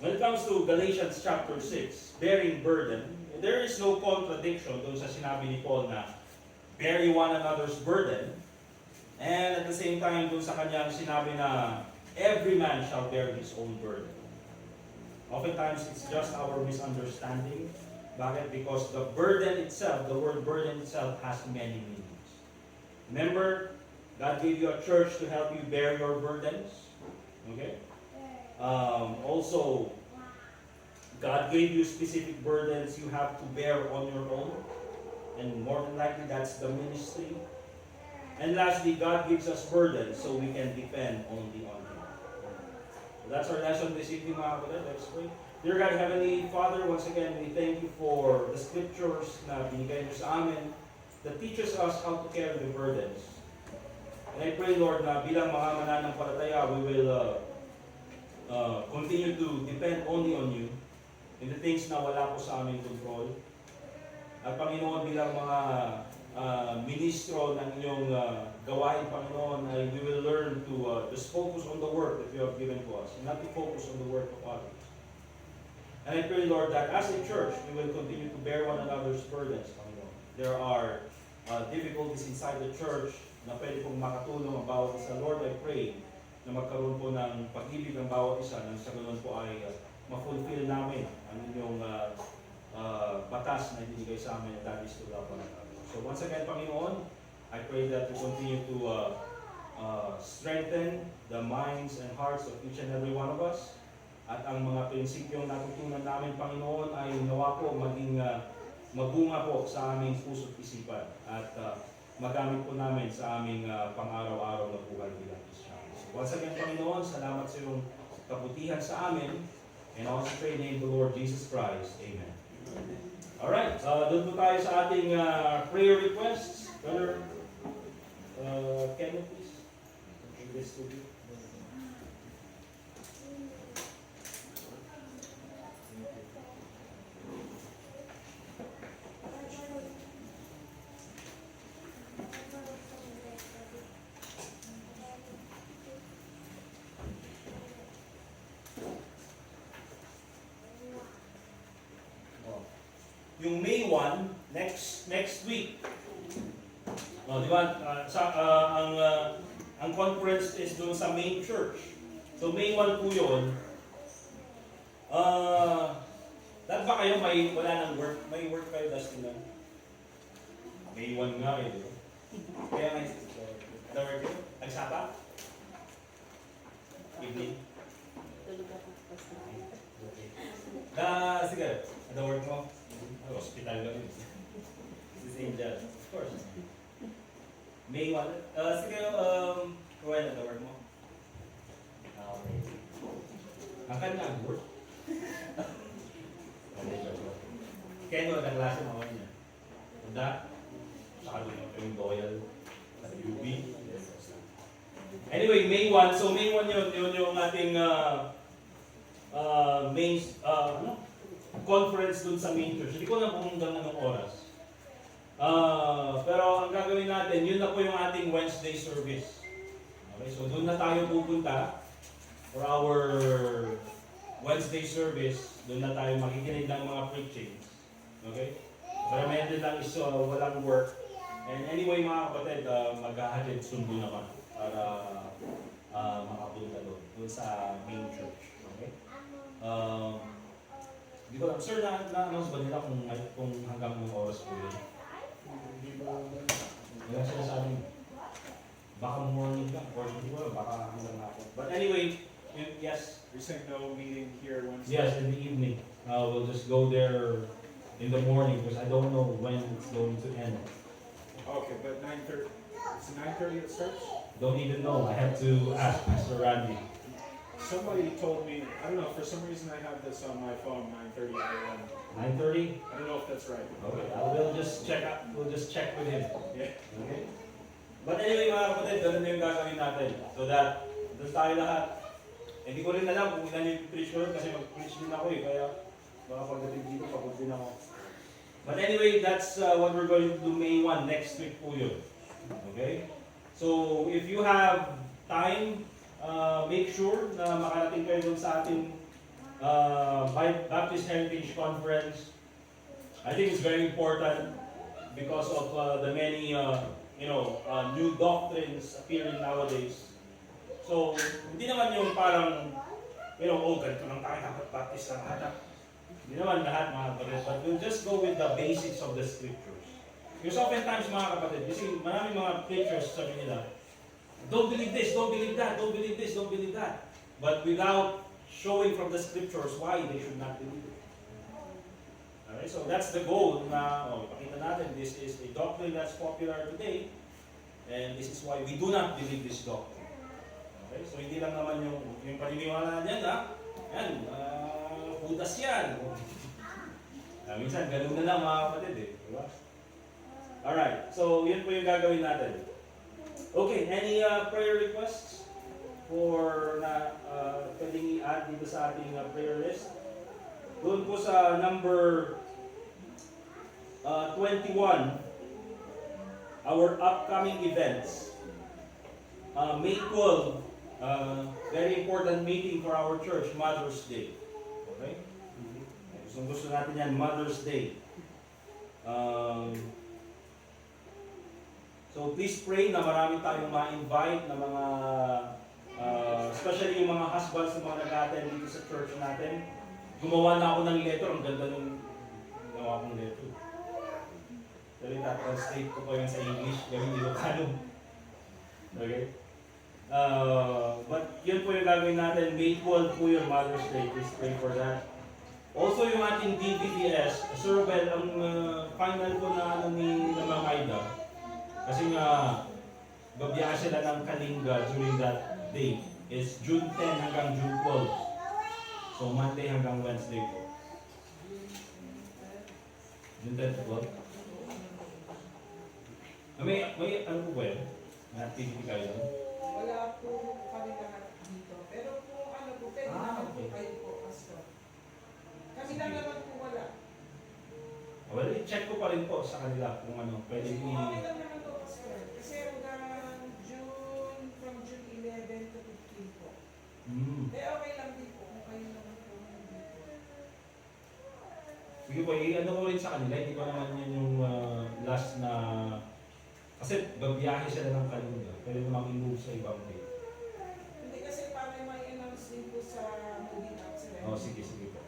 when it comes to Galatians chapter 6, bearing burden, there is no contradiction doon sa sinabi ni Paul na bear one another's burden, and at the same time doon sa kanyang sinabi na every man shall bear his own burden. Oftentimes it's just our misunderstanding. Bakit? Because the burden itself, the word burden itself has many meanings. Remember, God gave you a church to help you bear your burdens. Okay? Also, God gave you specific burdens you have to bear on your own. And more than likely, that's the ministry. And lastly, God gives us burdens so we can depend only on Him. So that's our lesson this evening, mga kapatid. Let's pray. Dear God, Heavenly Father, once again, we thank you for the scriptures na binigay mo sa amin that teaches us how to carry the burdens. And I pray, Lord, na bilang mga mananampalataya, we will continue to depend only on you in the things na wala po sa aming control. At Panginoon, bilang mga ministro ng inyong gawain, Panginoon, we will learn to just focus on the work that you have given to us and not to focus on the work of others. And I pray, Lord, that as a church, we will continue to bear one another's burdens, Panginoon. There are difficulties inside the church na pwede pong makatulong ang bawat isa. Lord, I pray na magkaroon po ng pag-ibig ang bawat isa nang sa ganun po ay ma-fulfill namin ang inyong batas na ibinigay sa amin, that is to love one another. So once again, Panginoon, I pray that you continue to strengthen the minds and hearts of each and every one of us. At ang mga prinsipyong natutunan namin, Panginoon, ay nawa po maging magbunga po sa aming puso't isipan at magamit po namin sa aming pang-araw-araw na buhay bilang Kristyano. So once again, Panginoon, salamat sa iyong kabutihan sa amin. And also pray in the name of the Lord Jesus Christ. Amen. Alright, doon po tayo sa ating prayer requests. Brother, can you please bring this to you? Yung May 1, next week. Di ba? Ang conference is doon sa main church. So May 1 po yun. Dahil ba kayo wala ng work? May work kayo, Dustin, lang? May 1 nga eh. Kaya nga, the work yun? Nagsapa? Evening? Sige, the work mo? Hospital ka rin. Si Angel. Of course. May 1. Sige, kuha na the work mo. Okay. Akan na ang work. Kaya no, ang klase mo niya. that. Saka yung loyal sa UB. Anyway, May 1. So May 1 yun yung ating main conference dun sa main church. Hindi ko alam kung hanggang anong oras. Pero ang gagawin natin, yun na po yung ating Wednesday service. Okay, so doon na tayo pupunta for our Wednesday service. Doon na tayo makikinig ng mga preachings. Okay? Karamihan din lang is walang work. And anyway mga kapatid, maghahatid sundo naman para makapunta doon sa main church. Okay? Hindi ko lang, sir, na-announce ba nila kung hanggang ng oras po yun? Wala sila sa amin. Baka morning lang, or hindi ko alam, baka hanggang hapon. But anyway, yes. You're saying no meeting here Wednesday? Yes, in the evening. We'll just go there in the morning because I don't know when it's going to end. Okay, but 9:30. Is it 9:30 it starts? Don't even know. I have to ask Pastor Randy. Somebody told me, I don't know, for some reason I have this on my phone, 9:30 a.m. 9:30? I don't know if that's right. Okay, we'll just check with him. Yeah. Okay? But anyway mga kapatid, ganun yung gagawin natin. So that, doon tayo lahat. Hindi ko rin alam kung ilan yung preach ko kasi mag-preach din ako kaya baka pagdating dito, pagod din ako. But anyway, that's what we're going to do May 1, next week po yun. Okay? So, if you have time, make sure na makarating kayo dun sa ating Baptist Heritage Conference. I think it's very important because of the many new doctrines appearing nowadays. So, hindi naman yung parang, ganito lang tayo, dapat Baptist na lahat. Hindi naman lahat mga kapatid, but we'll just go with the basics of the scriptures. Because oftentimes mga kapatid, kasi maraming mga preachers sabi nila, don't believe this, don't believe that, don't believe this, don't believe that. But without showing from the scriptures why they should not believe it. Alright, so that's the goal na, ipakita natin, this is a doctrine that's popular today, and this is why we do not believe this doctrine. Okay, so hindi lang naman yung paniniwala niyan putas yan. Minsan, ganun na lang mga kapatid diba? Alright, so yun po yung gagawin natin. Okay, any prayer requests for na pwedeng i-add dito sa ating prayer list? Doon po sa number 21, our upcoming events. May 12, very important meeting for our church, Mother's Day. Okay? Gusto natin yan, Mother's Day. So please pray na marami tayong ma-invite na mga, especially yung mga husbands na mga nag-attend dito sa church natin. Gumawa na ako ng letter, ang ganda nung ginawa kong letter. Pero translate ko pa yun sa English, gawin Ilocano. Okay? But yun po yung gagawin natin. May 12 po yung Mother's Day. Please pray for that. Also yung ating DPTS, Sir Well, ang final po na ni Mang Aida, kasi nga babiyahe sila ng Kalinga during that day is June 10 hanggang June 12. So Monday hanggang Wednesday po. June 10 to 12. May ano po ba yun? May activity kayo doon? Wala po kami lahat dito. Pero kung ano po, pwede naman po kayo po, Pastor. Kami lang naman po wala. Well, i-check ko pa rin po sa kanila kung ano, pwede Kasi kung i- okay lang naman po, Pastor. Kasi hanggang from June 11 to 15 po. Okay lang din po kung kayo naman po nandito. Sige po, i-ano ko rin sa kanila, hindi ko naman yun yung last na, kasi babiyahe sila ng Kalinga, pwede namang i-move sa ibang day. Hindi kasi para may announce din po sa movie accident. Sige po.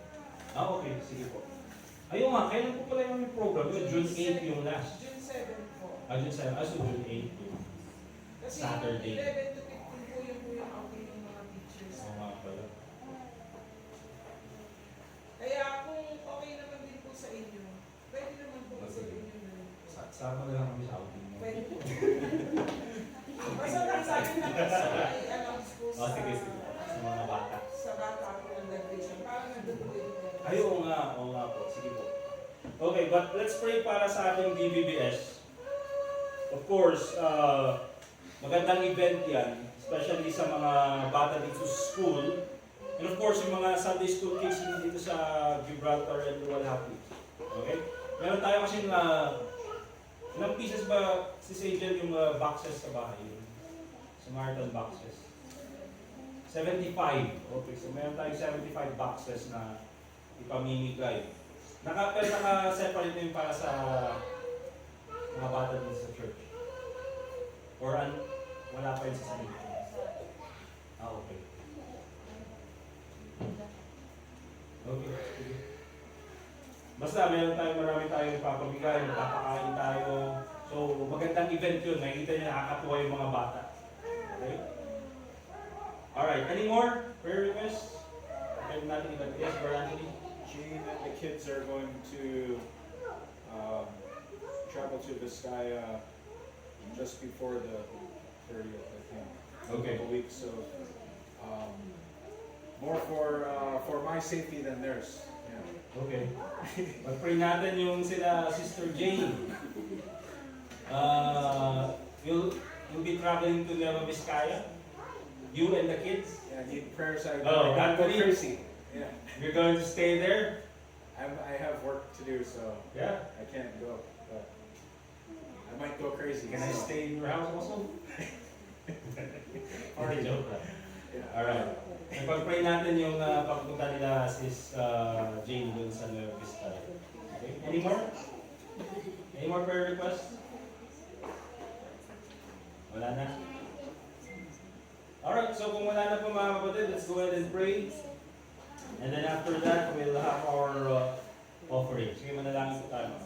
Okay, sige po. Ayun nga, kailan po pala yung program? June 8 yung last. June 7 po. June 7, so June 8 yung Kasi Saturday. 11 to 15 po yung outing ng mga teachers. Oo nga pala. Kaya kung okay naman din po sa inyo, pwede naman po sa inyo na rin po. Sama na lang kami sa outing. Pwede po. Basta lang sa akin lang sa i-announce po sa Sige. Sa mga bata. sa bata po ng graduation. Parang nandun po yun. Ay, oo nga po. Sige po. Okay, but let's pray para sa ating DBBS. Of course, magandang event yan, especially sa mga bata dito sa school. And of course, yung mga Sunday school kids dito sa Gibraltar and Luwalhati. Okay? Meron tayo kasing ilang pieces ba si Angel yung boxes sa bahay? Samaritan boxes. 75. Okay, so meron tayong 75 boxes na ipamimigay. Pero naka-separate na yun para sa mga bata din sa church. Or wala pa yun sa sarili. Okay. Okay. Basta marami tayong papabigay, magpapakain tayo. So magandang event yun. Nakikita niyo nakakatuwa yung mga bata. Okay? Alright, any more prayer requests? Okay, natin iba. Yes, Brother Anthony? Jean and the kids are going to travel to Vizcaya just before the 30th, I think. Okay. A couple weeks, so more for my safety than theirs. Yeah. Okay. Mag-pray natin yung sila Sister Jane. You'll be traveling to Nueva Vizcaya? You and the kids? Yeah, I need prayers. I Oh, I go Anthony? crazy. Yeah. You're going to stay there? I have work to do, so Yeah. I can't go. But I might go crazy. Can I so- stay in your house also? Or joke lang. Yeah. Alright. Ipag-pray natin yung pagpunta nila sis Jane dun sa Nueva Vizcaya. Okay? Any more? Any more prayer requests? Wala na? Alright, so kung wala na po mga kapatid, let's go ahead and pray. And then after that, we'll have our offering. Sige, manalangin po tayo.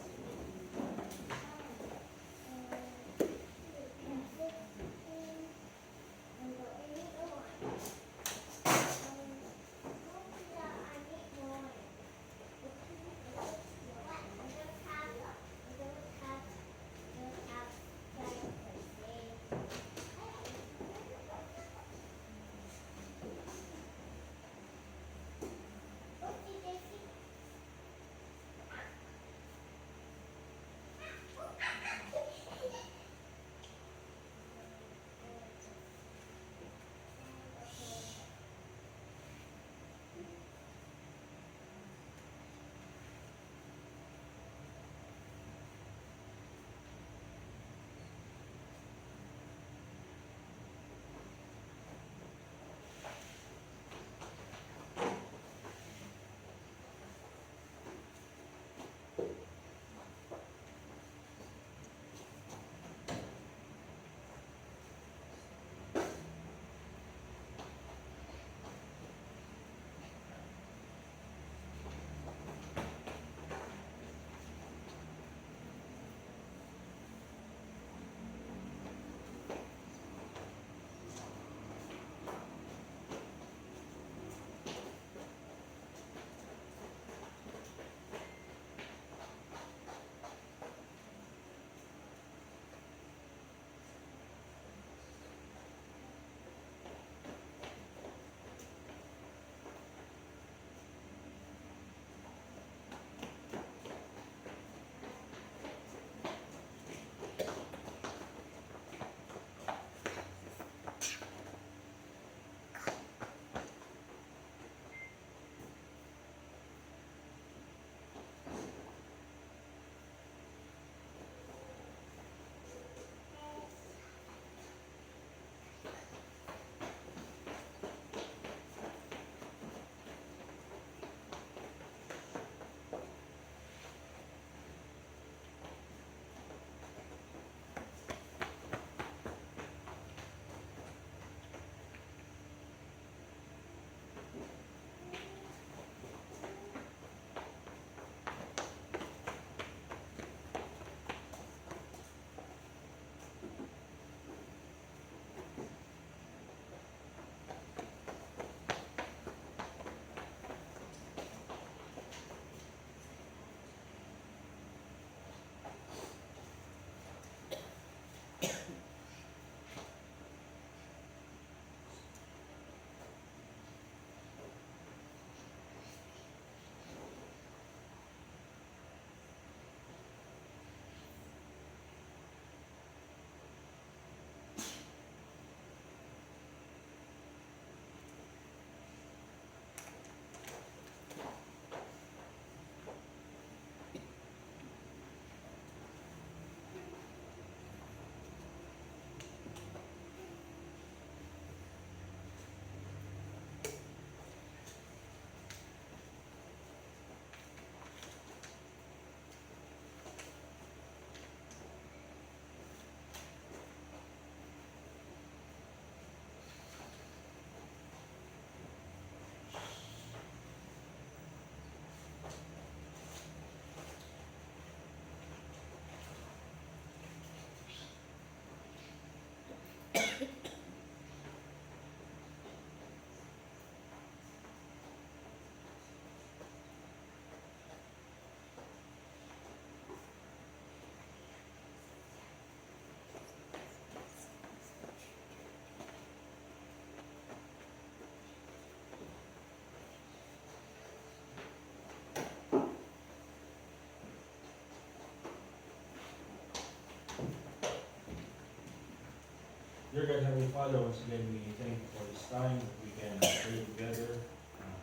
Dear God, Heavenly Father, once again, we thank you for this time that we can pray together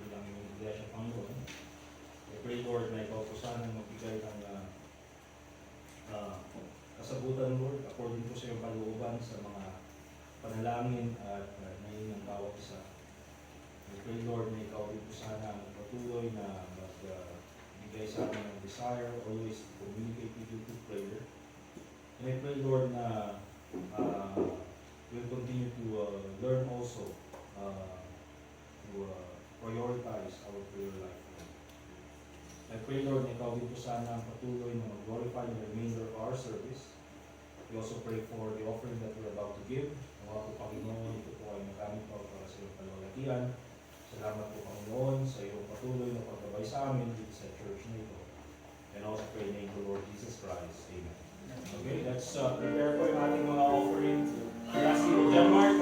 bilang inyong iglesia, Panginoon. I pray, Lord, na ikaw po sana magbigay ng kasagutan, Lord, according po sa iyong kalooban sa mga panalangin at ng bawat isa. I pray, Lord, na ikaw din po sana magpatuloy na magbigay sa amin ng desire, always to communicate with you through prayer. And I pray, Lord, na we'll continue to learn also to prioritize our prayer life. I pray, Lord, na ikaw din po sana ang patuloy na mag-glorify the remainder of our service. We also pray for the offering that we're about to give. Nawa po, Panginoon, ito po ay magamit po para sa iyong kalawalatian. Salamat po, Panginoon, sa iyong patuloy na paggabay sa amin dito sa church na ito. And also pray in the name of the Lord Jesus Christ. Amen. Okay, let's prepare po yung ating mga offering. Last year, John Mark,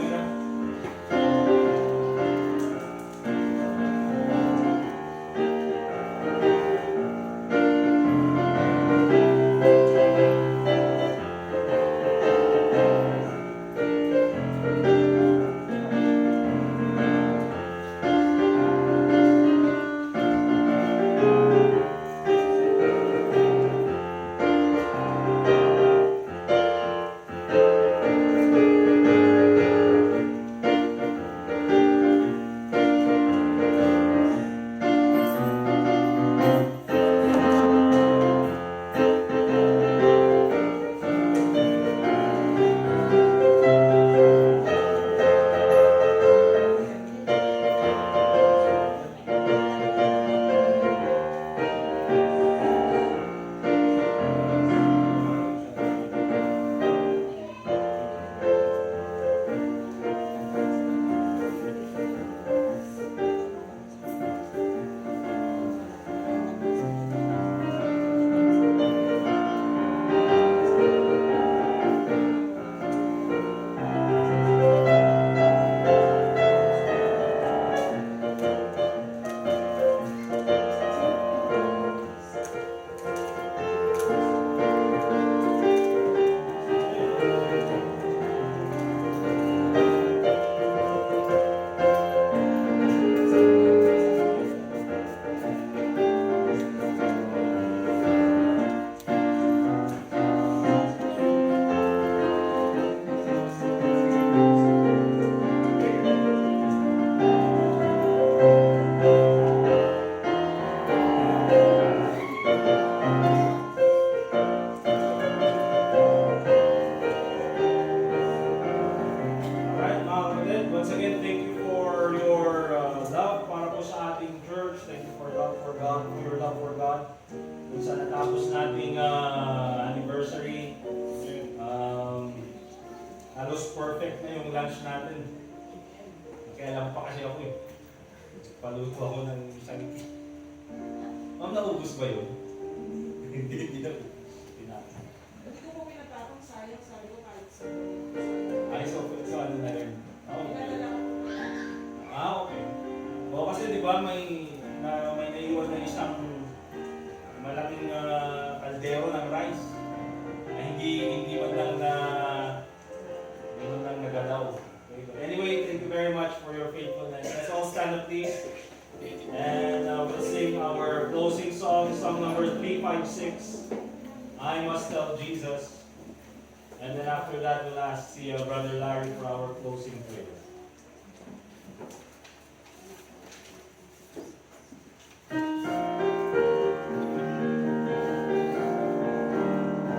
halos perfect na yung lunch natin. Kaya lang pa kasi ako eh. Paluto ako ng isang... Ma'am, naubos ba yun? Hindi na po. Hindi ko po pinatapang, sayang sabi ko kahit sa... Ay, so ano na rin? Pinadala ko. Okay. O kasi di ba may naiwan na isang malaking kaldero ng rice na hindi man lang nagalaw. Anyway, thank you very much for your faithfulness. Let's all stand up, please. And we'll sing our closing song, song number 356, I Must Tell Jesus. And then after that, we'll ask Brother Larry for our closing prayer.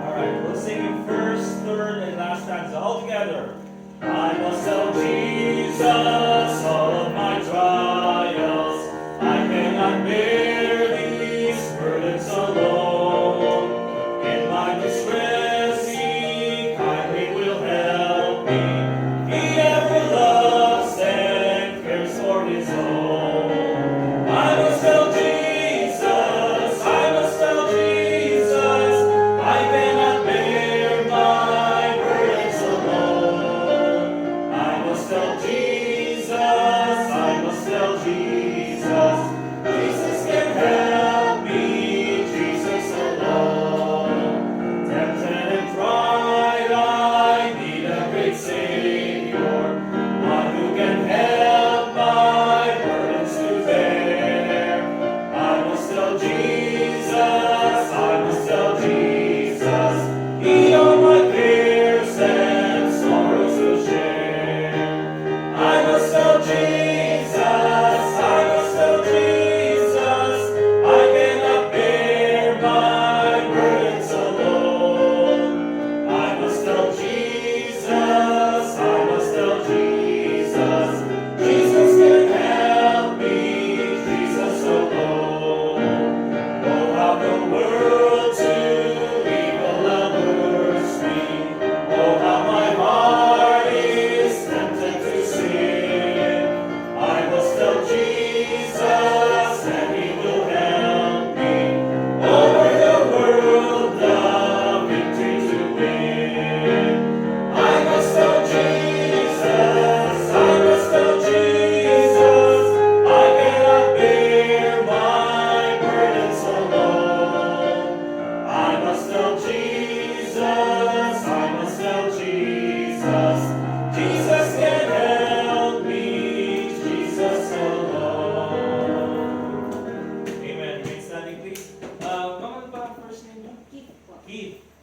Alright, we'll sing in first, third, and last stanza all together. I must tell Jesus all of my trials. I cannot bear these burdens alone. In my distress, He kindly will help me. He ever loves and cares for His own. I must tell Jesus, I must tell Jesus, I cannot bear my burdens alone. I must tell Jesus.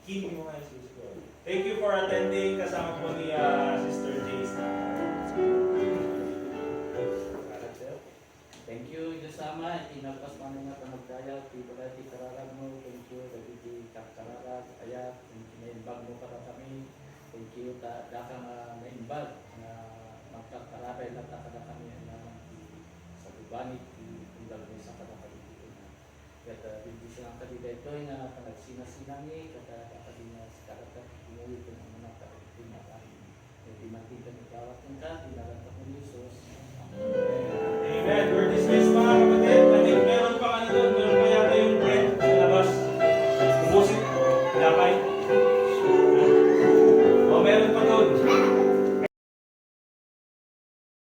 Kimi mo nga Jesus ko. Thank you for attending. Kasama po ni Sister Jace na. Thank you, Diyos Ama, inalpas pa nga panagdaya, ti kararag mo, thank you, dagiti kararag, kaya, naimbag mo para kami, thank you, dakang naimbag, na magkakarakay lang kada kami, naman sa bubanit, kung dalawin sa kada kami dito na. Kaya, hindi silang kadida ito, na panagsinasinami, kaya kakadina sa karakat, pinuwi ko ng mga karating na kami. Kaya, timantin ka ng bawat ng ka, dinaranta mo ni Jesus. Amen. Amen. We're